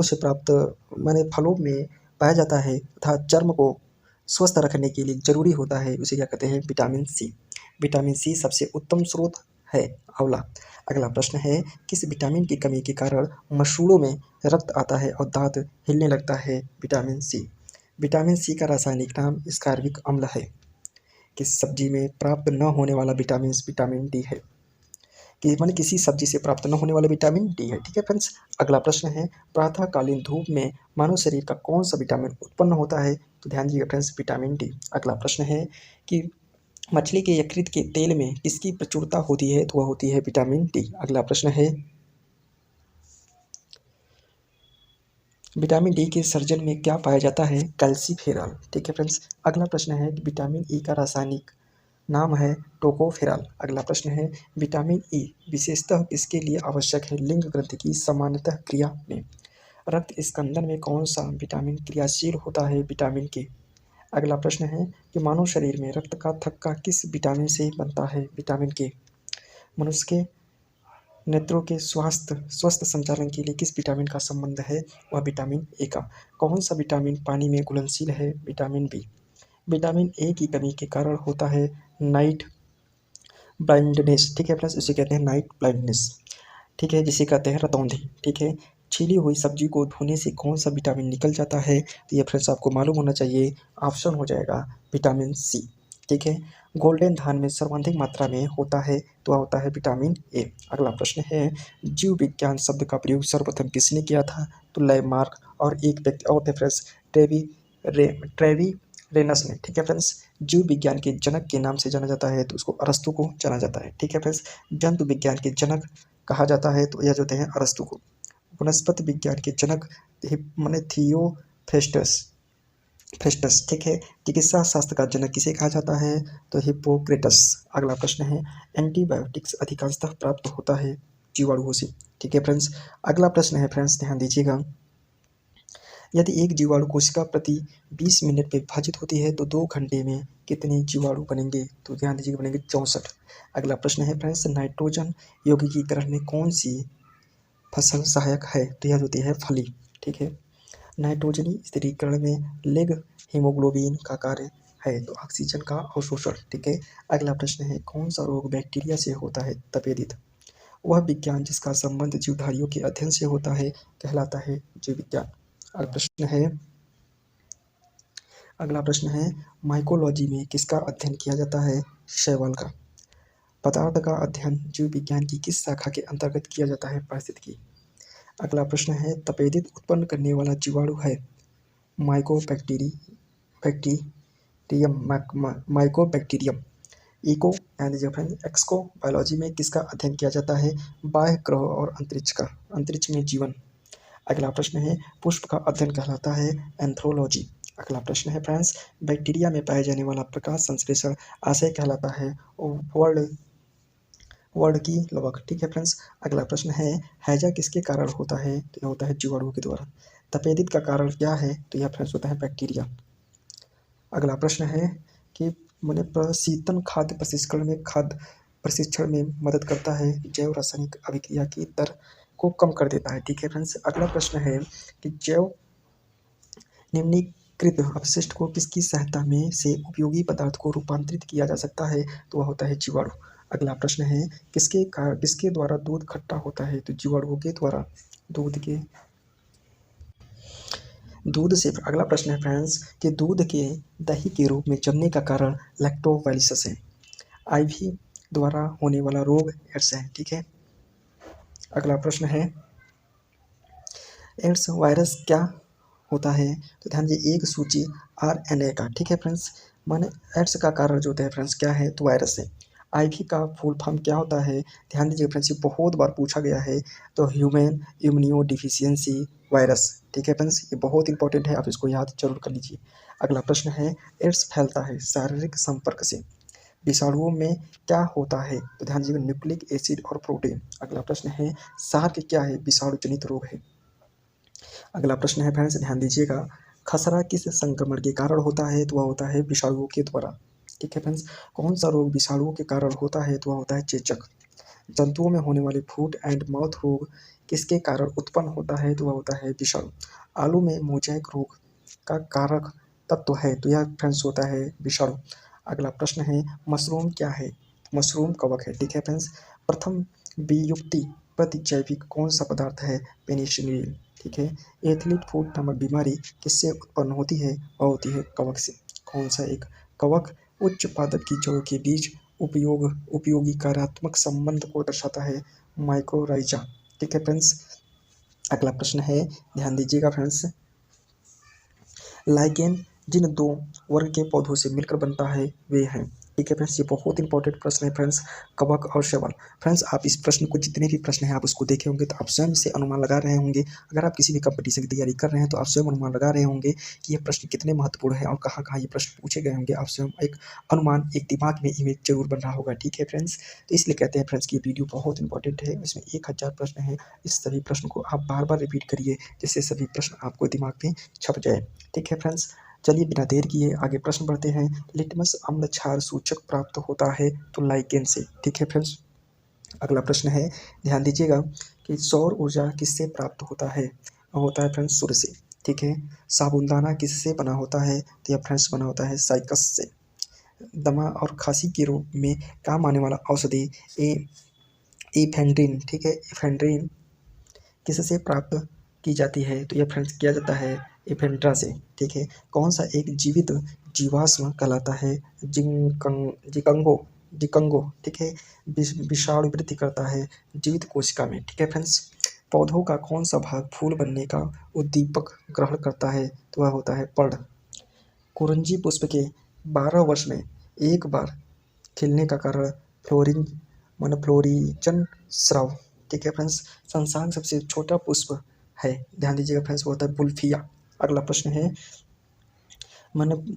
से प्राप्त माने फलों में पाया जाता है तथा चर्म को स्वस्थ रखने के लिए जरूरी होता है उसे क्या कहते हैं? Vitamin C. विटामिन सी सबसे उत्तम स्रोत है आंवला। अगला प्रश्न है, किस विटामिन की कमी के कारण मसूड़ों में रक्त आता है और दांत हिलने लगता है? Vitamin C. विटामिन सी का रासायनिक नाम स्कार्बिक अम्ल है। किस सब्जी में प्राप्त न होने वाला विटामिन डी है? कि माने किसी सब्जी से प्राप्त न होने वाला विटामिन डी है। ठीक है फ्रेंड्स, अगला प्रश्न है, प्रातःकालीन धूप में मानव शरीर का कौन सा विटामिन उत्पन्न होता है? तो ध्यान दीजिएगा फ्रेंड्स, विटामिन डी। अगला प्रश्न है कि मछली के यकृत के तेल में किसकी प्रचुरता होती है? तो वह होती है विटामिन डी। अगला प्रश्न है, विटामिन डी के सर्जन में क्या पाया जाता है? कैल्सीफेरॉल। ठीक है फ्रेंड्स, अगला प्रश्न है कि विटामिन ई का रासायनिक नाम है टोकोफेरॉल। अगला प्रश्न है विटामिन ई विशेषतः किसके लिए आवश्यक है? लिंग ग्रंथि की समानतः क्रिया में। रक्त स्कंदन में कौन सा विटामिन क्रियाशील होता है? विटामिन के। अगला प्रश्न है कि मानव शरीर में रक्त का थक्का किस विटामिन से बनता है? विटामिन के। मनुष्य के नेत्रों के स्वस्थ संचालन के लिए किस विटामिन का संबंध है? वह विटामिन ए का। कौन सा विटामिन पानी में घुलनशील है? Vitamin B. विटामिन ए की कमी के कारण होता है नाइट ब्लाइंडनेस। ठीक है प्लस, इसे कहते हैं नाइट ब्लाइंडनेस। ठीक है, जिसे कहते हैं रतौंधी। ठीक है, छीली हुई सब्जी को धोने से कौन सा विटामिन निकल जाता है? तो ये फ्रेंड्स आपको मालूम होना चाहिए, ऑप्शन हो जाएगा विटामिन सी। ठीक है, गोल्डन धान में सर्वाधिक मात्रा में होता है तो वह होता है विटामिन ए। अगला प्रश्न है जीव विज्ञान शब्द का प्रयोग सर्वप्रथम किसने किया था? तो लैमार्क और एक व्यक्ति और थे फ्रेंड्स, ट्रेवी रेनस ने। ठीक है फ्रेंड्स, जीव विज्ञान के जनक के नाम से जाना जाता है तो उसको अरस्तु को जाना जाता है। ठीक है फ्रेंड्स, जंतु विज्ञान के जनक कहा जाता है तो यह जो हैं अरस्तु को। वनस्पति विज्ञान के जनक माने थियोफ्रेस्टस फेस्टस। ठीक है, चिकित्सा शास्त्र का जनक किसे कहा जाता है? तो हिप्पोक्रेटस। अगला प्रश्न है एंटीबायोटिक्स अधिकांशतः प्राप्त होता है जीवाणुओं से। ठीक है फ्रेंड्स, अगला प्रश्न है फ्रेंड्स, ध्यान दीजिएगा, यदि एक जीवाणु कोशिका प्रति 20 मिनट में विभाजित होती है तो 2 घंटे में कितने जीवाणु बनेंगे? तो ध्यान दीजिएगा, बनेंगे 64। अगला प्रश्न है फ्रेंड्स, नाइट्रोजन यौगिकीकरण में कौन सी फसल सहायक है? तो यह होती है फली। ठीक है, नाइट्रोजनी स्थिरीकरण में लेग हीमोग्लोबिन का कार्य है तो ऑक्सीजन का अवशोषण। ठीक है, अगला प्रश्न है कौन सा रोग बैक्टीरिया से होता है? तपेदिक। वह विज्ञान जिसका संबंध जीवधारियों के अध्ययन से होता है कहलाता है जीव विज्ञान। अगला प्रश्न है माइकोलॉजी में किसका अध्ययन किया जाता है? शैवाल का। पदार्थ का अध्ययन जीव विज्ञान की किस शाखा के अंतर्गत किया जाता है? पारिस्थितिकी। अगला प्रश्न है तपेदिक उत्पन्न करने वाला जीवाणु है माइकोबैक्टीरियम। इको एंड एक्सको बायोलॉजी में किसका अध्ययन किया जाता है? बाह्य ग्रह और अंतरिक्ष का, अंतरिक्ष में जीवन। अगला प्रश्न है पुष्प का अध्ययन कहलाता है एंथ्रोलॉजी। अगला प्रश्न है फ्रेंड्स, बैक्टीरिया में पाए जाने वाला प्रकाश संश्लेषण आशय कहलाता है वर्ड की लवक। ठीक है फ्रेंड्स, अगला प्रश्न है हैजा किसके कारण होता है? तो यह होता है जीवाणुओं के द्वारा। तपेदिक का कारण क्या है? तो यह फ्रेंड्स होता है बैक्टीरिया। अगला प्रश्न है कि मैंने प्रशीतन खाद्य प्रशिक्षण में मदद करता है, जैव रासायनिक अभिक्रिया की दर को कम कर देता है। ठीक है फ्रेंड्स, अगला प्रश्न है कि जैव निम्नीकृत अपशिष्ट को किसकी सहायता में से उपयोगी पदार्थ को रूपांतरित किया जा सकता है? तो वह होता है जीवाणु। अगला प्रश्न है किसके द्वारा दूध खट्टा होता है? तो जीवाणुओं के द्वारा, दूध से। अगला प्रश्न है फ्रेंड्स कि दूध के दही के रूप में जमने का कारण लैक्टोबाइलिस है। आईवी द्वारा होने वाला रोग एड्स है। ठीक है, अगला प्रश्न है एड्स वायरस क्या होता है? तो ध्यान दीजिए एक सूची आरएनए का। ठीक है फ्रेंड्स, माने एड्स का कारण जो होता है फ्रेंड्स क्या है? तो वायरस है। आईवी का फुल फॉर्म क्या होता है? ध्यान दीजिए फ्रेंड्स, ये बहुत बार पूछा गया है, तो ह्यूमन इम्यूनो डिफिशियंसी वायरस। ठीक है फ्रेंड्स, ये बहुत इंपॉर्टेंट है, आप इसको याद जरूर कर लीजिए। अगला प्रश्न है एड्स फैलता है शारीरिक संपर्क से, विषाणुओं में क्या होता है? तो ध्यान दीजिए न्यूक्लिक एसिड और प्रोटीन। अगला प्रश्न है सार्क क्या है? विषाणु जनित रोग है। अगला प्रश्न है फ्रेंड्स, ध्यान दीजिएगा, खसरा किस संक्रमण के कारण होता है? तो वह होता है विषाणुओं के द्वारा। ठीक है फ्रेंड्स, कौन सा रोग विषाणुओं के कारण होता है? तो वह होता है चेचक। जंतुओं में होने वाले फूट एंड माउथ रोग किसके कारण उत्पन्न होता है? तो वह होता है विषाणु। आलू में मोजैक रोग का कारक तत्व है, तो यह फ्रेंड्स होता है विषाणु। अगला प्रश्न है मशरूम क्या है? मशरूम कवक है। ठीक है फ्रेंड्स, प्रथम वियुक्ति प्रतिजैविक कौन सा पदार्थ है? पेनिसिलिन। ठीक है, एथलीट फूट नामक बीमारी किससे उत्पन्न होती है? वह होती है कवक से। कौन सा एक कवक उच्च पादप की जड़ों के बीच उपयोगी कार्यात्मक संबंध को दर्शाता है? माइकोराइजा। ठीक है फ्रेंड्स, अगला प्रश्न है, ध्यान दीजिएगा फ्रेंड्स, लाइगेन जिन दो वर्ग के पौधों से मिलकर बनता है वे हैं ठीक है फ्रेंड्स, ये बहुत इंपॉर्टेंट प्रश्न है फ्रेंड्स, कवक और शैवाल। फ्रेंड्स, आप इस प्रश्न को, जितने भी प्रश्न हैं आप उसको देखे होंगे तो आप स्वयं से अनुमान लगा रहे होंगे। अगर आप किसी भी कंपटीशन की तैयारी कर रहे हैं तो आप स्वयं अनुमान लगा रहे होंगे कि ये प्रश्न कितने महत्वपूर्ण है और कहाँ कहाँ ये प्रश्न पूछे गए होंगे। आप स्वयं एक अनुमान, एक दिमाग में इमेज जरूर बन रहा होगा। ठीक है फ्रेंड्स, तो इसलिए कहते हैं फ्रेंड्स कि ये वीडियो बहुत इंपॉर्टेंट है। इसमें 1000 प्रश्न हैं। इस सभी प्रश्न को आप बार बार रिपीट करिए, जिससे सभी प्रश्न आपको दिमाग में छप जाए। ठीक है फ्रेंड्स, चलिए बिना देर किए आगे प्रश्न बढ़ते हैं। लिटमस अम्ल क्षार सूचक प्राप्त होता है तो लाइकेन से। ठीक है फ्रेंड्स, अगला प्रश्न है, ध्यान दीजिएगा कि सौर ऊर्जा किससे प्राप्त होता है? होता है फ्रेंड्स सूर्य से। ठीक है, साबूनदाना किससे बना होता है? तो यह फ्रेंड्स बना होता है साइकस से। दमा और खांसी के रूप में काम आने वाला औषधि इफेंड्रिन, ठीक है, इफेंड्रिन किससे प्राप्त की जाती है? तो यह फ्रेंड्स किया जाता है इफेंड्रा से। ठीक है, कौन सा एक जीवित जीवाश्म कहलाता है? जिकंगो, जिकंगो। ठीक है, विषाणु वृद्धि करता है जीवित कोशिका में। ठीक है फ्रेंड्स, पौधों का कौन सा भाग फूल बनने का उद्दीपक ग्रहण करता है? तो वह होता है पर्ण। कुरंजी पुष्प के 12 वर्ष में एक बार खिलने का कारण फ्लोरिजन स्राव। ठीक है फ्रेंड्स, संसार का सबसे छोटा पुष्प है, ध्यान दीजिएगा फ्रेंड्स, वो होता है बुल्फिया। अगला प्रश्न है, मन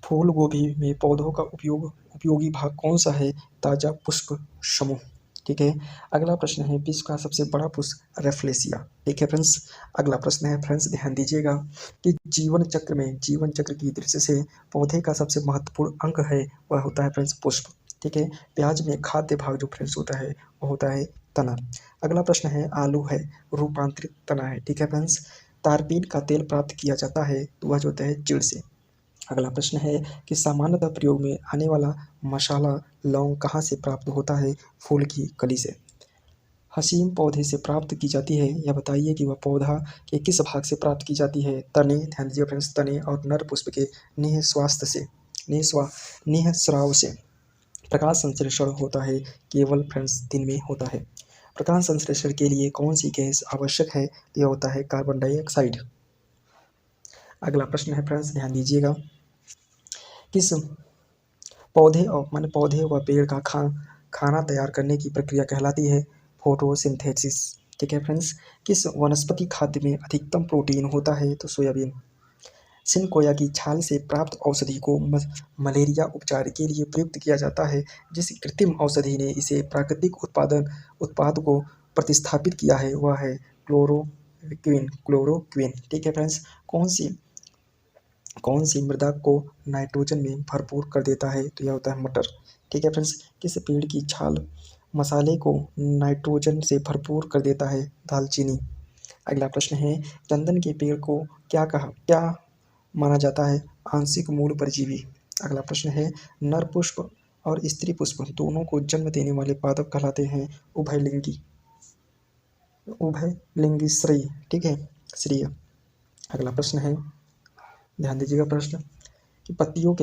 फूल गोभी में पौधों का उपयोगी भाग कौन सा है? ताजा पुष्प समूह। ठीक है, अगला प्रश्न है, विश्व का सबसे बड़ा पुष्प रेफ्लेसिया। ठीक है फ्रेंड्स, अगला प्रश्न है फ्रेंड्स, ध्यान दीजिएगा कि जीवन चक्र की दृष्टि से पौधे का सबसे महत्वपूर्ण अंग है, वह होता है फ्रेंड्स पुष्प। ठीक है, प्याज में खाद्य भाग जो फ्रेंड्स होता है वो होता है तना। अगला प्रश्न है, आलू है रूपांतरित तना है। ठीक है फ्रेंड्स, तारपीन का तेल प्राप्त किया जाता है तो वह जो होता है चिड़ से। अगला प्रश्न है कि सामान्यतः प्रयोग में आने वाला मसाला लौंग कहाँ से प्राप्त होता है? फूल की कली से। हसीम पौधे से प्राप्त की जाती है, यह बताइए कि वह पौधा के किस भाग से प्राप्त की जाती है? तने, ध्यान दीजिए फ्रेंड्स, तने और नर पुष्प के निःश्वास से, निःस्राव से। प्रकाश संश्लेषण होता है केवल फ्रेंड्स दिन में होता है। प्रकाश संश्लेषण के लिए कौन सी गैस आवश्यक है? यह होता है कार्बन डाइऑक्साइड। अगला प्रश्न है फ्रेंड्स, ध्यान दीजिएगा, किस पौधे व पेड़ का खाना तैयार करने की प्रक्रिया कहलाती है? फोटोसिंथेसिस। ठीक है फ्रेंड्स, किस वनस्पति खाद्य में अधिकतम प्रोटीन होता है? तो सोयाबीन। सिनकोया की छाल से प्राप्त औषधि को मलेरिया उपचार के लिए प्रयुक्त किया जाता है। जिस कृत्रिम औषधि ने इसे प्राकृतिक उत्पाद को प्रतिस्थापित किया है वह है क्लोरोक्विन। ठीक है फ्रेंड्स, कौन सी मृदा को नाइट्रोजन में भरपूर कर देता है? तो यह होता है मटर। ठीक है फ्रेंड्स, किस पेड़ की छाल मसाले को नाइट्रोजन से भरपूर कर देता है? दालचीनी। अगला प्रश्न है, चंदन के पेड़ को क्या माना जाता है? आंशिक मूल परजीवी। अगला प्रश्न है, नर पुष्प और स्त्री पुष्प दोनों को जन्म देने वाले पादप कहलाते हैं उभयलिंगी श्रेय। ठीक है, श्रेय। अगला प्रश्न है, ध्यान दीजिएगा प्रश्न कि पत्तियों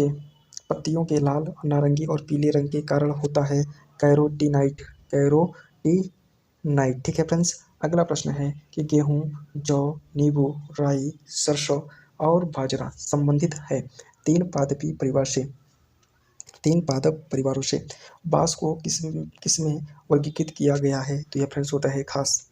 के लाल, नारंगी और पीले रंग के कारण होता है कैरोटीनाइट। ठीक है फ्रेंड्स, अगला प्रश्न है कि गेहूं, जौ, नींबू, राई, सरसों और बाजरा संबंधित है तीन पादप परिवारों से। बांस को किस में वर्गीकृत किया गया है? तो यह फ्रेंड्स होता है घास।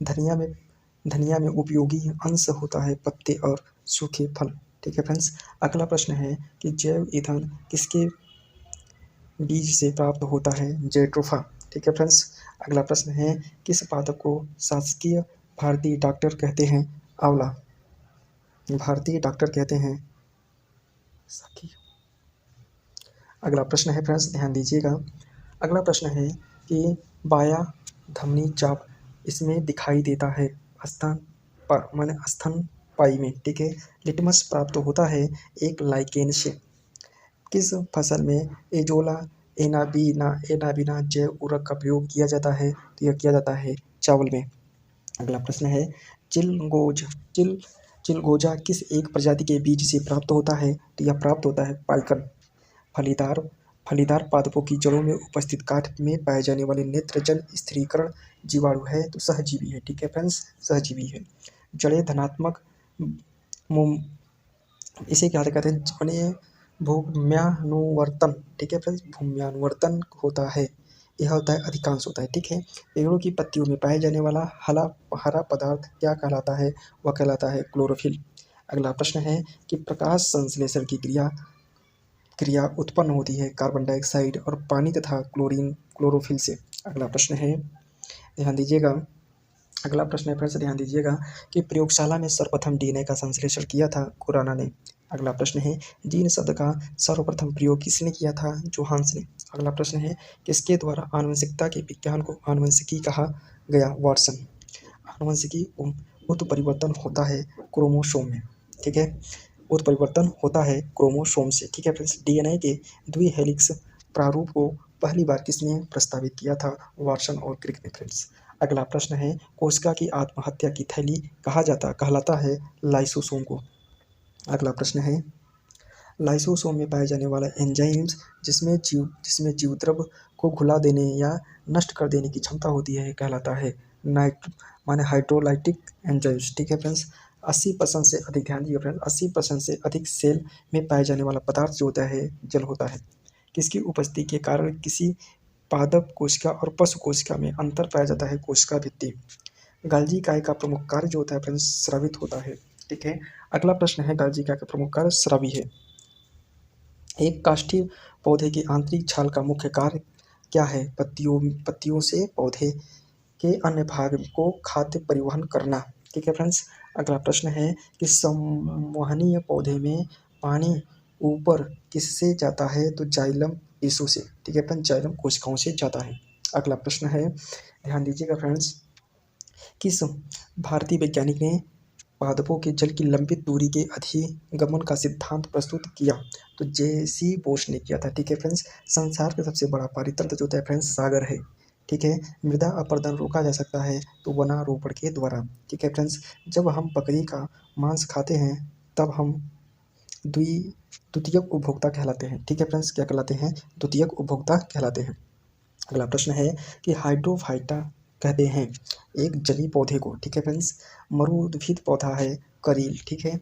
धनिया में उपयोगी अंश होता है पत्ते और सूखे फल। ठीक है फ्रेंड्स, अगला प्रश्न है कि जैव ईंधन किसके बीज से प्राप्त होता है? जेट्रोफा। ठीक है फ्रेंड्स, अगला प्रश्न है, किस पादप को शासकीय भारतीय डॉक्टर कहते हैं? आंवला। भारतीय डॉक्टर कहते हैं शाकीय। अगला प्रश्न है फ्रेंड्स, ध्यान दीजिएगा, अगला प्रश्न है कि बाया धमनी चाप इसमें दिखाई देता है स्तनपायी में। ठीक है, लिटमस प्राप्त होता है एक लाइकेन से। किस फसल में एजोला एनाबिना जैव उर्वरक का प्रयोग किया जाता है? तो यह किया जाता है चावल में। अगला प्रश्न है, चिलगोजा किस एक प्रजाति के बीज से प्राप्त होता है? तो यह प्राप्त होता है पाइकन। फलीदार पादपों की जड़ों में उपस्थित काठ में पाए जाने वाले नेत्रजन स्थिरीकरण जीवाणु है तो सहजीवी है। ठीक है फ्रेंड्स, सहजीवी है। जड़ें धनात्मक इसे क्या कहते हैं? भूम्यानुवर्तन, ठीक है फ्रेंड्स, भूम्यानुवर्तन होता है, यह होता है अधिकांश होता है, ठीक है। पेड़ों की पत्तियों में पाए जाने वाला हरा पदार्थ क्या कहलाता है? वह कहलाता है क्लोरोफिल। अगला प्रश्न है कि प्रकाश संश्लेषण की क्रिया उत्पन्न होती है कार्बन डाइऑक्साइड और पानी तथा क्लोरोफिल से। अगला प्रश्न है, ध्यान दीजिएगा, अगला प्रश्न है, फिर से ध्यान दीजिएगा कि प्रयोगशाला में सर्वप्रथम डीएनए का संश्लेषण किया था खुराना ने। अगला प्रश्न है, जीन शब्द का सर्वप्रथम प्रयोग किसने किया था? जोहान्स ने। अगला प्रश्न है, किसके द्वारा आनुवंशिकता के विज्ञान को आनुवंशिकी कहा गया? वाटसन। आनुवंशिकी उत्परिवर्तन होता है क्रोमोसोम में, ठीक है, उत्परिवर्तन होता है क्रोमोसोम से, ठीक है फ्रेंड्स। डीएनए के द्विहेलिक्स प्रारूप को पहली बार किसने प्रस्तावित किया था? वाटसन और क्रिक ने फ्रेंड्स। अगला प्रश्न है, कोशिका की आत्महत्या की थैली कहलाता है लाइसोसोम को। अगला प्रश्न है, लाइसोसोम में पाए जाने वाला एंजाइम्स जिसमें जीवद्रव्य को घुला देने या नष्ट कर देने की क्षमता होती है कहलाता है हाइड्रोलाइटिक एंजाइम्स, ठीक है फ्रेंड्स। 80% से अधिक, ध्यान दिए फ्रेंड्स, 80% से अधिक सेल में पाए जाने वाला पदार्थ जो होता है जल होता है। किसकी उपस्थिति के कारण किसी पादप कोशिका और पशु कोशिका में अंतर पाया जाता है? कोशिका भित्ति। गाल्जी इकाई का प्रमुख कार्य जो होता है फ्रेंड्स स्रावित होता है, ठीक है। अगला प्रश्न है, गाल्जी इकाई का प्रमुख कार्य स्रावी है। एक काष्ठीय पौधे की आंतरिक छाल का मुख्य कार्य क्या है? पत्तियों से पौधे के अन्य भाग को खाद्य परिवहन करना, ठीक है फ्रेंड्स। अगला प्रश्न है कि संवहनीय पौधे में पानी ऊपर किससे जाता है? तो जाइलम टिश्यू से, ठीक है फ्रेंड्स, जाइलम कोशिकाओं से जाता है। अगला प्रश्न है, ध्यान दीजिएगा फ्रेंड्स, किस भारतीय वैज्ञानिक ने पादपों के जल की लंबित दूरी के अधिगमन का सिद्धांत प्रस्तुत किया? तो जेसी बोस ने किया था, ठीक है फ्रेंड्स। संसार का सबसे बड़ा पारितंत्र जो होता है फ्रेंड्स सागर है, ठीक है। मृदा अपरदन रोका जा सकता है तो वनारोपण के द्वारा, ठीक है फ्रेंड्स। जब हम बकरी का मांस खाते हैं तब हम द्वितीयक उपभोक्ता कहलाते हैं, ठीक है फ्रेंड्स। क्या कहलाते हैं? द्वितीयक उपभोक्ता कहलाते हैं। अगला प्रश्न है कि हाइड्रोफाइटा कहते हैं एक जलीय पौधे को, ठीक है फ्रेंड्स। मरुद्भिद पौधा है करील, ठीक है।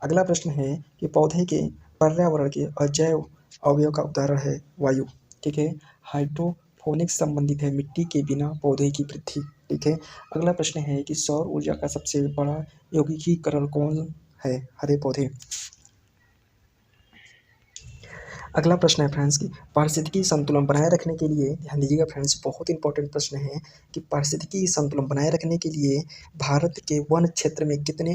अगला प्रश्न है कि पौधे के पर्यावरण के अजैव अवयव का उदाहरण है वायु, ठीक है। हाइड्रोपोनिक्स संबंधित है मिट्टी के बिना पौधे की वृद्धि, ठीक है। अगला प्रश्न है कि सौर ऊर्जा का सबसे बड़ा यौगिकीकरण कौन है? हरे पौधे। अगला प्रश्न है फ्रेंड्स कि पारिस्थितिकी संतुलन बनाए रखने के लिए, ध्यान दीजिएगा फ्रेंड्स, बहुत इंपॉर्टेंट प्रश्न है कि पारिस्थितिकी संतुलन बनाए रखने के लिए भारत के वन क्षेत्र में कितने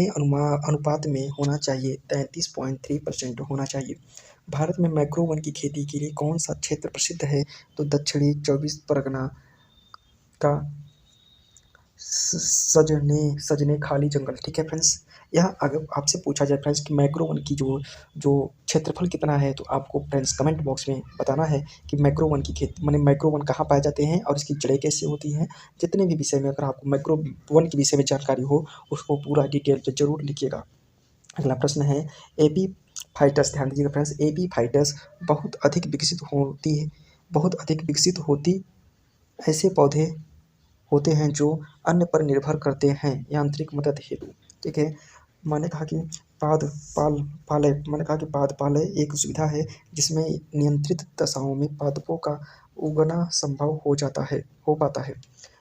अनुपात में होना चाहिए? 33.3% होना चाहिए। भारत में मैक्रो वन की खेती के लिए कौन सा क्षेत्र प्रसिद्ध है? तो दक्षिणी 24 परगना का सजने खाली जंगल, ठीक है फ्रेंड्स। यह अगर आपसे पूछा जाए फ्रेंड्स कि मैक्रो वन की जो क्षेत्रफल कितना है, तो आपको फ्रेंड्स कमेंट बॉक्स में बताना है कि मैक्रो वन की खेती माने मैक्रो वन कहाँ पाए जाते हैं और इसकी जड़ें कैसे होती हैं। जितने भी विषय में अगर आपको मैक्रो वन के विषय में जानकारी हो उसको पूरा डिटेल पे जरूर लिखिएगा। अगला प्रश्न है, एपी फाइटस, ध्यान दीजिएगा फ्रेंड्स, एपी फाइटस बहुत अधिक विकसित होती ऐसे पौधे होते हैं जो अन्य पर निर्भर करते हैं यांत्रिक मदद हेतु, ठीक है। मैंने कहा कि पादपालय एक सुविधा है जिसमें नियंत्रित दशाओं में पादपों का उगना संभव हो पाता है।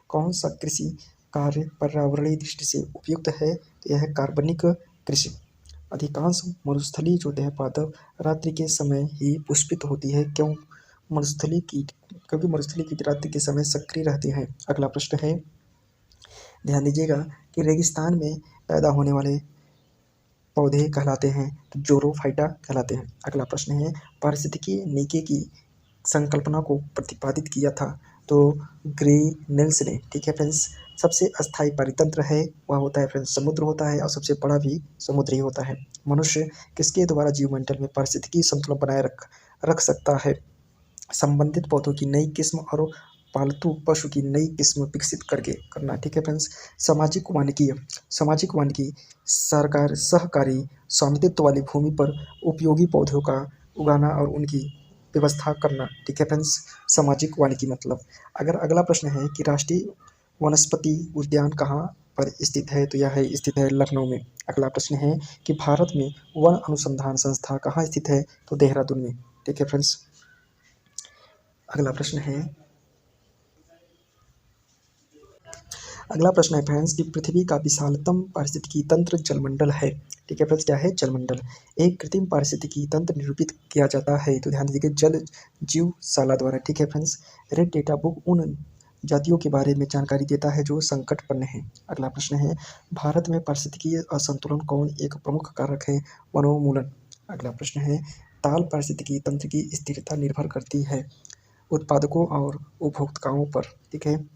कौन सा कृषि कार्य पर्यावरणीय दृष्टि से उपयुक्त है? तो यह है कार्बनिक कृषि। अधिकांश मरुस्थलीय जो होते हैं पादप रात्रि के समय ही पुष्पित होती है, क्यों? क्योंकि मरुस्थलीय कीट रात्रि के समय सक्रिय रहते हैं। अगला प्रश्न है, ध्यान दीजिएगा कि रेगिस्तान में पैदा होने वाले पौधे कहलाते हैं तो जोरोफाइटा कहलाते हैं। अगला प्रश्न है, पारिस्थितिकी नीति की संकल्पना को प्रतिपादित किया था तो ग्रीनेल्स ने, ठीक है फ्रेंड्स। सबसे अस्थायी पारितंत्र है वह होता है फ्रेंड्स समुद्र होता है और सबसे बड़ा भी समुद्र ही होता है। मनुष्य किसके द्वारा जीवमंडल में पारिस्थितिकी संतुलन बनाए रख सकता है? संबंधित पौधों की नई किस्म और पालतू पशु की नई किस्म विकसित करके करना, ठीक है फ्रेंड्स। सामाजिक वानिकी सहकारी स्वामित्व वाली भूमि पर उपयोगी पौधों का उगाना और उनकी व्यवस्था करना, ठीक है फ्रेंड्स। सामाजिक वानिकी मतलब। अगर अगला प्रश्न है कि राष्ट्रीय वनस्पति उद्यान कहाँ पर स्थित है? तो यह स्थित है लखनऊ में। अगला प्रश्न है कि भारत में वन अनुसंधान संस्था कहाँ स्थित है? तो देहरादून में। ठीक है फ्रेंड्स। अगला प्रश्न है फ्रेंड्स कि पृथ्वी का विशालतम पारिस्थितिकी तंत्र जलमंडल है। ठीक है फ्रेंड्स, क्या है? जलमंडल। एक कृत्रिम पारिस्थितिकी तंत्र निरूपित किया जाता है, तो ध्यान दीजिए, जल जीवशाला द्वारा। ठीक है फ्रेंड्स। रेड डेटा बुक उन जातियों के बारे में जानकारी देता है जो संकटपन्न है। अगला प्रश्न है भारत में पारिस्थितिकीय असंतुलन कौन एक प्रमुख कारक है? वनोन्मूलन। अगला प्रश्न है ताल पारिस्थितिकी तंत्र की स्थिरता निर्भर करती है उत्पादकों और उपभोक्ताओं पर। ठीक है।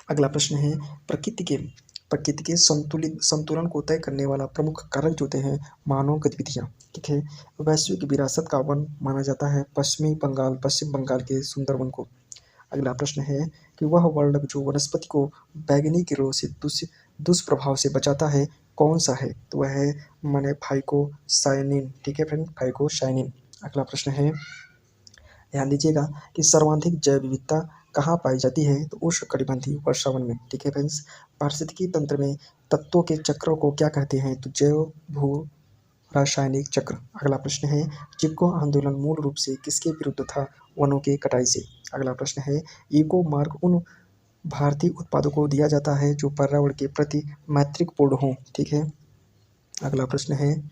अगला प्रश्न है प्रकृति के संतुलन को तय करने वाला प्रमुख कारक जो होते हैं मानव गतिविधियाँ। ठीक है। वैश्विक विरासत का वन माना जाता है पश्चिम बंगाल के सुंदरवन को। अगला प्रश्न है कि वह वर्णक जो वनस्पति को बैंगनी किरणों से दुष्प्रभाव से बचाता है कौन सा है? तो वह है माने फाइकोसाइनिन। ठीक है फ्रेंड, फाइकोसाइनिन। अगला प्रश्न है, ध्यान दीजिएगा कि सर्वाधिक जैव विविधता कहाँ पाई जाती है? तो उष्णकटिबंधीय वर्षावन में। ठीक है फ्रेंड्स। पारिस्थितिकी तंत्र में तत्वों के चक्र को क्या कहते हैं? तो जैव भू रासायनिक चक्र। अगला प्रश्न है चिपको आंदोलन मूल रूप से किसके विरुद्ध था? वनों के कटाई से। अगला प्रश्न है इको मार्क उन भारतीय उत्पादों को दिया जाता है जो पर्यावरण के प्रति मैत्रीपूर्ण हों। ठीक है। अगला प्रश्न है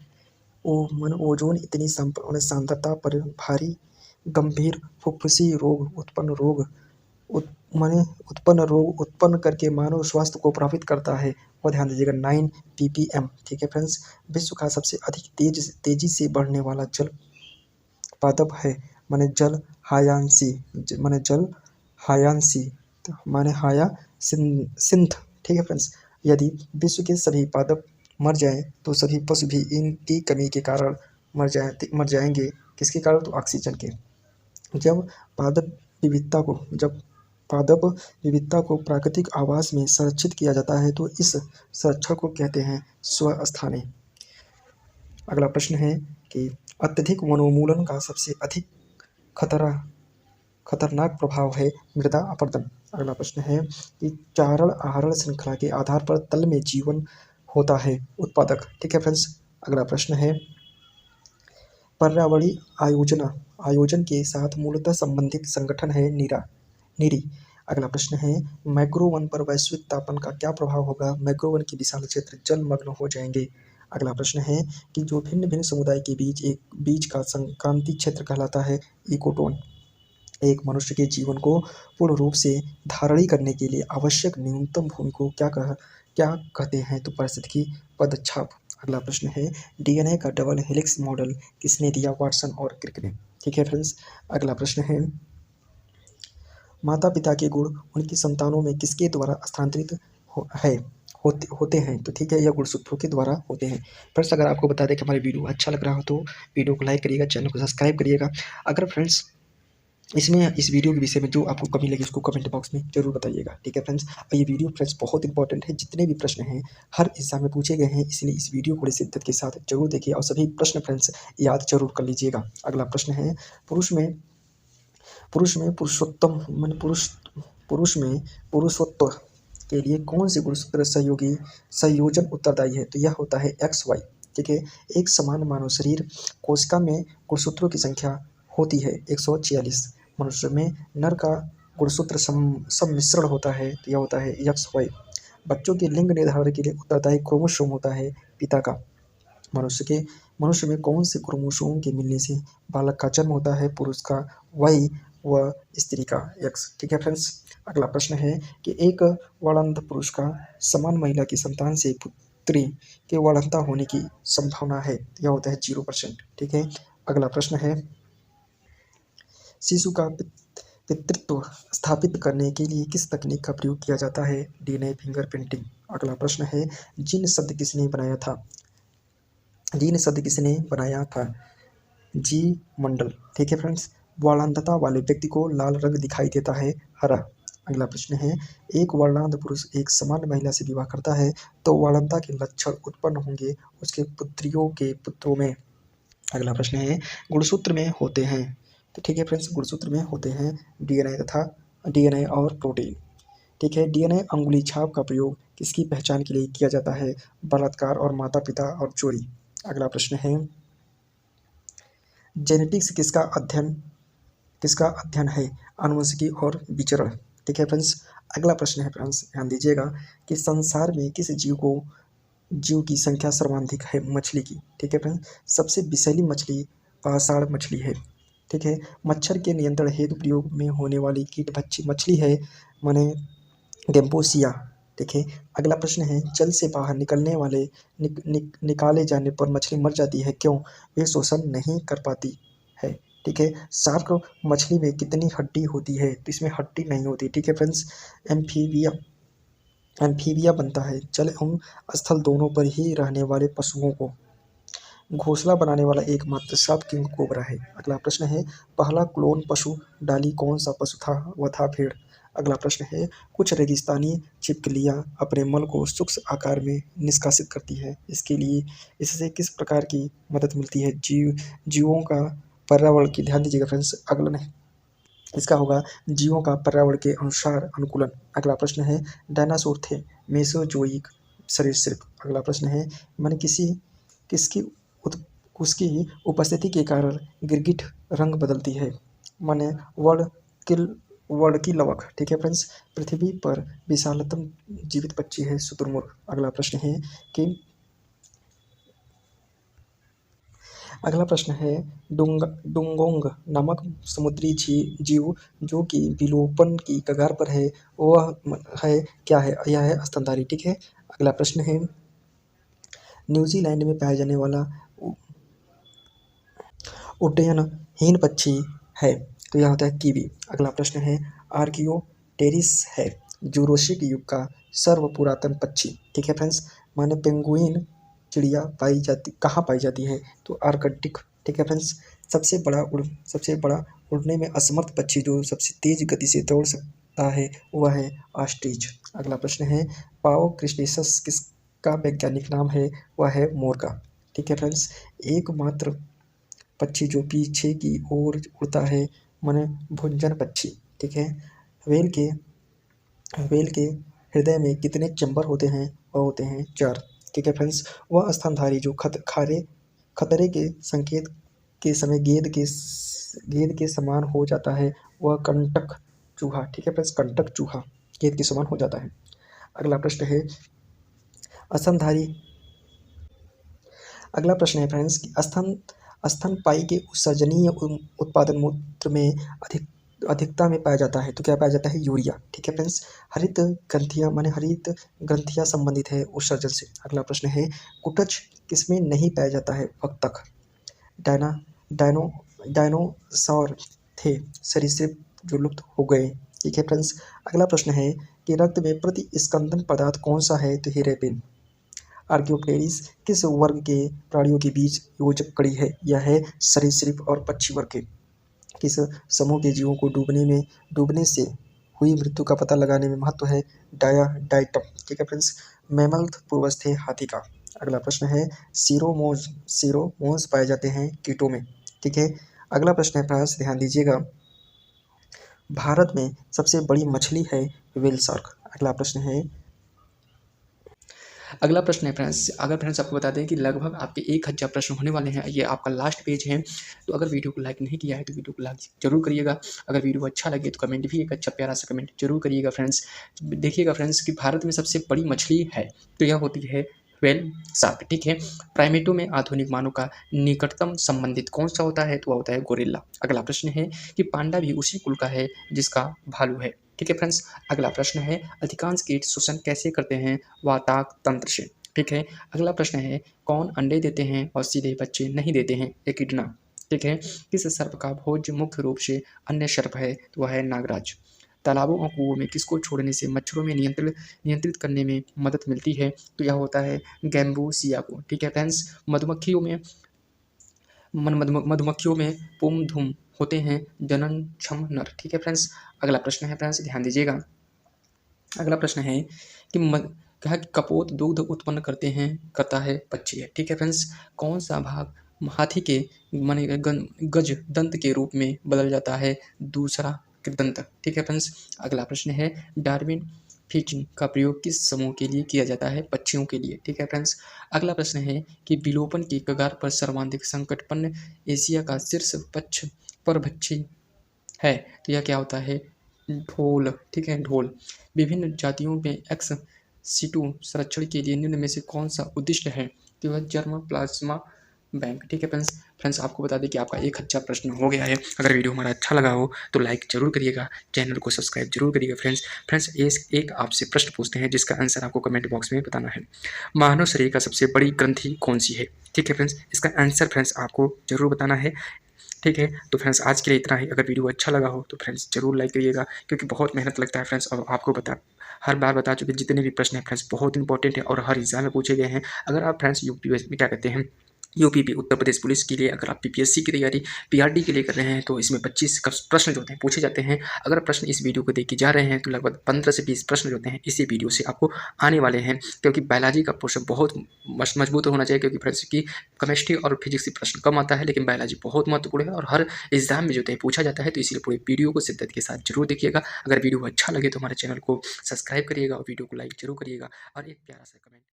ओजोन इतनी सांद्रता पर भारी गंभीर फुफ्फुसी रोग उत्पन्न करके मानव स्वास्थ्य को प्रभावित करता है। और ध्यान दीजिएगा 9 ppm। ठीक है फ्रेंड्स। विश्व का सबसे अधिक तेजी से बढ़ने वाला जल पादप है माने जल हायांसी। ठीक है फ्रेंड्स। यदि विश्व के सभी पादप मर जाएं तो सभी पशु भी इनकी कमी के कारण मर जाएंगे। किसके कारण? तो ऑक्सीजन के। जब पादप विविधता को प्राकृतिक आवास में संरक्षित किया जाता है तो इस संरक्षण को कहते हैं स्वस्थानी। अगला प्रश्न है कि अत्यधिक वनोन्मूलन का सबसे अधिक खतरनाक प्रभाव है मृदा अपरदन। अगला प्रश्न है कि चारण आहार श्रृंखला के आधार पर तल में जीवन होता है उत्पादक। ठीक है फ्रेंड्स। अगला प्रश्न है पर्यावरणीय आयोजन के साथ मूलतः संबंधित संगठन है नीरी। अगला प्रश्न है मैक्रो वन पर वैश्विक तापमान का क्या प्रभाव होगा? मैक्रो वन के विशाल क्षेत्र जलमग्न हो जाएंगे। अगला प्रश्न है कि जो भिन्न भिन्न समुदाय के बीच का संक्रांति क्षेत्र कहलाता है इकोटोन। एक मनुष्य के जीवन को पूर्ण रूप से धारण करने के लिए आवश्यक न्यूनतम भूमि को क्या कहते हैं? तो पारिस्थितिकी पदछाप। अगला प्रश्न है डीएनए का डबल हेलिक्स मॉडल किसने दिया? वाटसन और क्रिक ने। ठीक है फ्रेंड्स। अगला प्रश्न है माता पिता के गुण उनकी संतानों में किसके द्वारा स्थानांतरित होते हैं? तो ठीक है, यह गुणसूत्रों के द्वारा होते हैं। फ्रेंड्स, अगर आपको बता दें कि हमारी वीडियो अच्छा लग रहा हो तो वीडियो को लाइक करिएगा, चैनल को सब्सक्राइब करिएगा। अगर फ्रेंड्स इस वीडियो के विषय में जो आपको कमी लगी उसको कमेंट बॉक्स में जरूर बताइएगा। ठीक है फ्रेंड्स। और ये वीडियो फ्रेंड्स बहुत इंपॉर्टेंट है, जितने भी प्रश्न हैं हर एग्जाम में पूछे गए हैं, इसलिए इस वीडियो को बड़ी शिद्दत के साथ जरूर देखिए और सभी प्रश्न फ्रेंड्स याद जरूर कर लीजिएगा। अगला प्रश्न है पुरुषत्व के लिए कौन से गुणसूत्र संयोजन उत्तरदायी है? तो यह होता है XY। ठीक है। एक समान मानव शरीर कोशिका में गुणसूत्रों की संख्या होती है 146। मनुष्य में नर का गुणसूत्र सम्मिश्रण होता है, तो यह होता है XY। बच्चों के लिंग निर्धारण के लिए उत्तरदायी क्रोमोसोम होता है पिता का। मनुष्य में कौन से क्रोमोसोम के मिलने से बालक का जन्म होता है? पुरुष का Y व स्त्री का X। ठीक है फ्रेंड्स। अगला प्रश्न है कि एक वर्णांध पुरुष का समान महिला की संतान से पुत्री के वर्णांधता होने की संभावना है, यह होता है 0%। ठीक है। अगला प्रश्न है शिशु का पितृत्व स्थापित करने के लिए किस तकनीक का प्रयोग किया जाता है? DNA fingerprinting. अगला प्रश्न है जीन शब्द किसने बनाया था? जी मंडल। ठीक है फ्रेंड्स। वर्णांधता वाले व्यक्ति को लाल रंग दिखाई देता है हरा। अगला प्रश्न है एक वर्णांध पुरुष एक समान महिला से विवाह करता है तो वर्णांधता के लक्षण उत्पन्न होंगे उसके पुत्रियों के पुत्रों में। अगला प्रश्न है गुणसूत्र में होते हैं, तो ठीक है फ्रेंड्स, गुणसूत्र में होते हैं DNA और प्रोटीन। ठीक है। डीएनए अंगुली छाप का प्रयोग किसकी पहचान के लिए किया जाता है? बलात्कार और माता पिता और चोरी। अगला प्रश्न है, जेनेटिक्स किसका अध्ययन है? आनुवंशिकी और विचरण। ठीक है फ्रेंड्स। अगला प्रश्न है फ्रेंड्स, ध्यान दीजिएगा कि संसार में किस जीव की संख्या सर्वाधिक है? मछली की। ठीक है फ्रेंड्स। सबसे विषैली मछली पाषाण मछली है। ठीक है। मच्छर के नियंत्रण हेतु प्रयोग में होने वाली कीट भक्षी मछली है माने गेम्पोसिया। ठीक है। अगला प्रश्न है, जल से बाहर निकाले जाने पर मछली मर जाती है, क्यों? वे शोषण नहीं कर पाती है। ठीक है। शार्क मछली में कितनी हड्डी होती है? तो इसमें हड्डी नहीं होती। ठीक है फ्रेंड्स। एम्फीबिया बनता है जल एवं स्थल दोनों पर ही रहने वाले पशुओं को घोंसला बनाने वाला एकमात्र सांप किंग कोबरा है। अगला प्रश्न है, पहला क्लोन पशु डाली कौन सा पशु था? वह था भेड़। अगला प्रश्न है, कुछ रेगिस्तानी छिपकलियां अपने मल को सूक्ष्म आकार में निष्कासित करती है, इससे किस प्रकार की मदद मिलती है? जीवों का पर्यावरण की, ध्यान दीजिएगा फ्रेंड्स, अगला नहीं, इसका होगा जीवों का पर्यावरण के अनुसार अनुकूलन। अगला प्रश्न है, डायनासोर थे मेसोजोइक सरीसृप। अगला प्रश्न है, मैंने किसकी उसकी उपस्थिति के कारण गिरगिट रंग बदलती है? माने वर्ण की लवक। ठीक है फ्रेंड्स। पृथ्वी पर विशालतम जीवित पक्षी है शुतुरमुर्ग। अगला प्रश्न है कि अगला प्रश्न है, डुगोंग नामक समुद्री जीव जो कि विलोपन की कगार पर है, वह है क्या है? यह है स्तनधारी। ठीक है। अगला प्रश्न है, न्यूजीलैंड में पाया जाने वाला उड्डयनहीन पक्षी है, तो यह होता है कीवी। अगला प्रश्न है, आर्कियोप्टेरिस है जुरासिक युग का सर्व पुरातन पक्षी। ठीक है फ्रेंड्स। माने पेंगुइन चिड़िया कहाँ पाई जाती है? तो आर्कटिक। ठीक है फ्रेंड्स। सबसे बड़ा उड़ने में असमर्थ पक्षी जो सबसे तेज गति से दौड़ सकता है वह है ऑस्ट्रिच। अगला प्रश्न है, पाओ क्रिस्टेसस किसका वैज्ञानिक नाम है? वह है मोर का। ठीक है फ्रेंड्स। एकमात्र पक्षी जो पीछे की ओर उड़ता है माने भुंजन पक्षी। ठीक है। व्हेल के हृदय में कितने चैम्बर होते हैं? वह होते हैं 4। ठीक है फ्रेंड्स। वह स्तनधारी जो खतरे के संकेत के समय गेंद के समान हो जाता है, वह कंटक चूहा। ठीक है फ्रेंड्स। कंटक चूहा गेंद के समान हो जाता है। अगला प्रश्न है, अगला प्रश्न है फ्रेंड्स, स्तनपायी के उत्सर्जनीय उत्पादन मूत्र में अधिकता में पाया जाता है, तो क्या पाया जाता है? यूरिया। ठीक है फ्रेंड्स। हरित ग्रंथियां संबंधित है उत्सर्जन से। अगला प्रश्न है, कुटज किसमें नहीं पाया जाता है? वक्तक। डायनोसॉर थे सरीसृप जो लुप्त हो गए। ठीक है फ्रेंड्स। अगला प्रश्न है कि रक्त में प्रतिस्कंदन पदार्थ कौन सा है? तो हीरेपिन। आर्कियोप्टेरिस किस वर्ग के प्राणियों के बीच योजक कड़ी है? यह है सरीसृप और पक्षी वर्ग के। किस समूह के जीवों को डूबने से हुई मृत्यु का पता लगाने में महत्व है? डायटम। ठीक है फ्रेंड्स। मैमल पूर्वज थे हाथी का। अगला प्रश्न है, सीरोमोन्स पाए जाते हैं कीटों में। ठीक है। अगला प्रश्न है फ्रेंड्स, ध्यान दीजिएगा, भारत में सबसे बड़ी मछली है व्हेल शार्क। अगला प्रश्न है फ्रेंड्स, अगर फ्रेंड्स आपको बता दें कि लगभग आपके 1000 प्रश्न होने वाले हैं, ये आपका लास्ट पेज है। तो अगर वीडियो को लाइक नहीं किया है तो वीडियो को लाइक जरूर करिएगा। अगर वीडियो अच्छा लगे तो कमेंट भी एक अच्छा प्यारा सा कमेंट जरूर करिएगा फ्रेंड्स। देखिएगा फ्रेंड्स कि भारत में सबसे बड़ी मछली है तो यह होती है व्हेल शार्क। ठीक है। प्राइमेटो में आधुनिक मानव का निकटतम संबंधित कौन सा होता है? तो वह होता है गोरिल्ला। अगला प्रश्न है कि पांडा भी उसी कुल का है जिसका भालू है। ठीक है फ्रेंड्स। अगला प्रश्न है, अधिकांश कीट श्वसन कैसे करते हैं? वाताक तंत्र से। ठीक है। अगला प्रश्न है, कौन अंडे देते हैं और सीधे बच्चे नहीं देते हैं? एकिडना। ठीक है। किस सर्प का भोज मुख्य रूप से अन्य सर्प है? तो वह है नागराज। तालाबों और कुओं में किसको छोड़ने से मच्छरों में नियंत्रित करने में मदद मिलती है? तो यह होता है गैम्बूसिया को। ठीक है फ्रेंड्स। मधुमक्खियों में पुम धुम होते हैं जननक्षम नर। ठीक है फ्रेंड्स। अगला प्रश्न है फ्रेंड्स, ध्यान दीजिएगा, अगला प्रश्न है कि कहा कि कपोत दुग्ध उत्पन्न करता है पक्षी है। ठीक है फ्रेंड्स। कौन सा भाग हाथी के माने गज दंत के रूप में बदल जाता है? दूसरा दंत। ठीक है फ्रेंड्स। अगला प्रश्न है, फीडिंग का प्रयोग किस समूह के लिए किया जाता है? पक्षियों के लिए। ठीक है फ्रेंड्स। अगला प्रश्न है कि विलोपन की कगार पर सर्वाधिक संकटपन्न एशिया का शीर्ष पक्ष परभक्षी है, तो यह क्या होता है? ढोल। ठीक है, ढोल। विभिन्न जातियों में एक्स सीटू संरक्षण के लिए निम्न में से कौन सा उद्दिष्ट है? तो यह जर्म प्लाज्मा बैंक। ठीक है फ्रेंड्स आपको बता दें कि आपका 1000 प्रश्न हो गया है। अगर वीडियो हमारा अच्छा लगा हो तो लाइक जरूर करिएगा, चैनल को सब्सक्राइब जरूर करिएगा फ्रेंड्स एक आपसे प्रश्न पूछते हैं जिसका आंसर आपको कमेंट बॉक्स में बताना है। मानव शरीर का सबसे बड़ी ग्रंथि कौन सी है? ठीक है फ्रेंड्स, इसका आंसर फ्रेंड्स आपको जरूर बताना है। ठीक है, तो फ्रेंड्स आज के लिए इतना ही। अगर वीडियो अच्छा लगा हो तो फ्रेंड्स जरूर लाइक करिएगा, क्योंकि बहुत मेहनत लगता है फ्रेंड्स। और आपको हर बार बता चुके जितने भी प्रश्न हैं फ्रेंड्स बहुत इंपॉर्टेंट है और हर एग्जाम में पूछे गए हैं। अगर आप फ्रेंड्स यूपीएससी में क्या कहते हैं यूपीपी उत्तर प्रदेश पुलिस के लिए, अगर आप पीपीएससी की तैयारी पीआरडी के लिए कर रहे हैं तो इसमें 25 प्रश्न जो होते हैं पूछे जाते हैं। अगर प्रश्न इस वीडियो को देख के जा रहे हैं तो लगभग 15 से 20 प्रश्न जो होते हैं इसी वीडियो से आपको आने वाले हैं, क्योंकि बायोलॉजी का पोर्शन बहुत मजबूत होना चाहिए, क्योंकि फ्रेंड्स की केमिस्ट्री और फिजिक्स से प्रश्न कम आता है, लेकिन बायोलॉजी बहुत महत्वपूर्ण है और हर एग्जाम में जो है पूछा जाता है। तो इसलिए पूरे वीडियो को शिद्दत के साथ जरूर देखिएगा। अगर वीडियो अच्छा लगे तो हमारे चैनल को सब्सक्राइब करिएगा और वीडियो को लाइक जरूर करिएगा और एक प्यारा सा कमेंट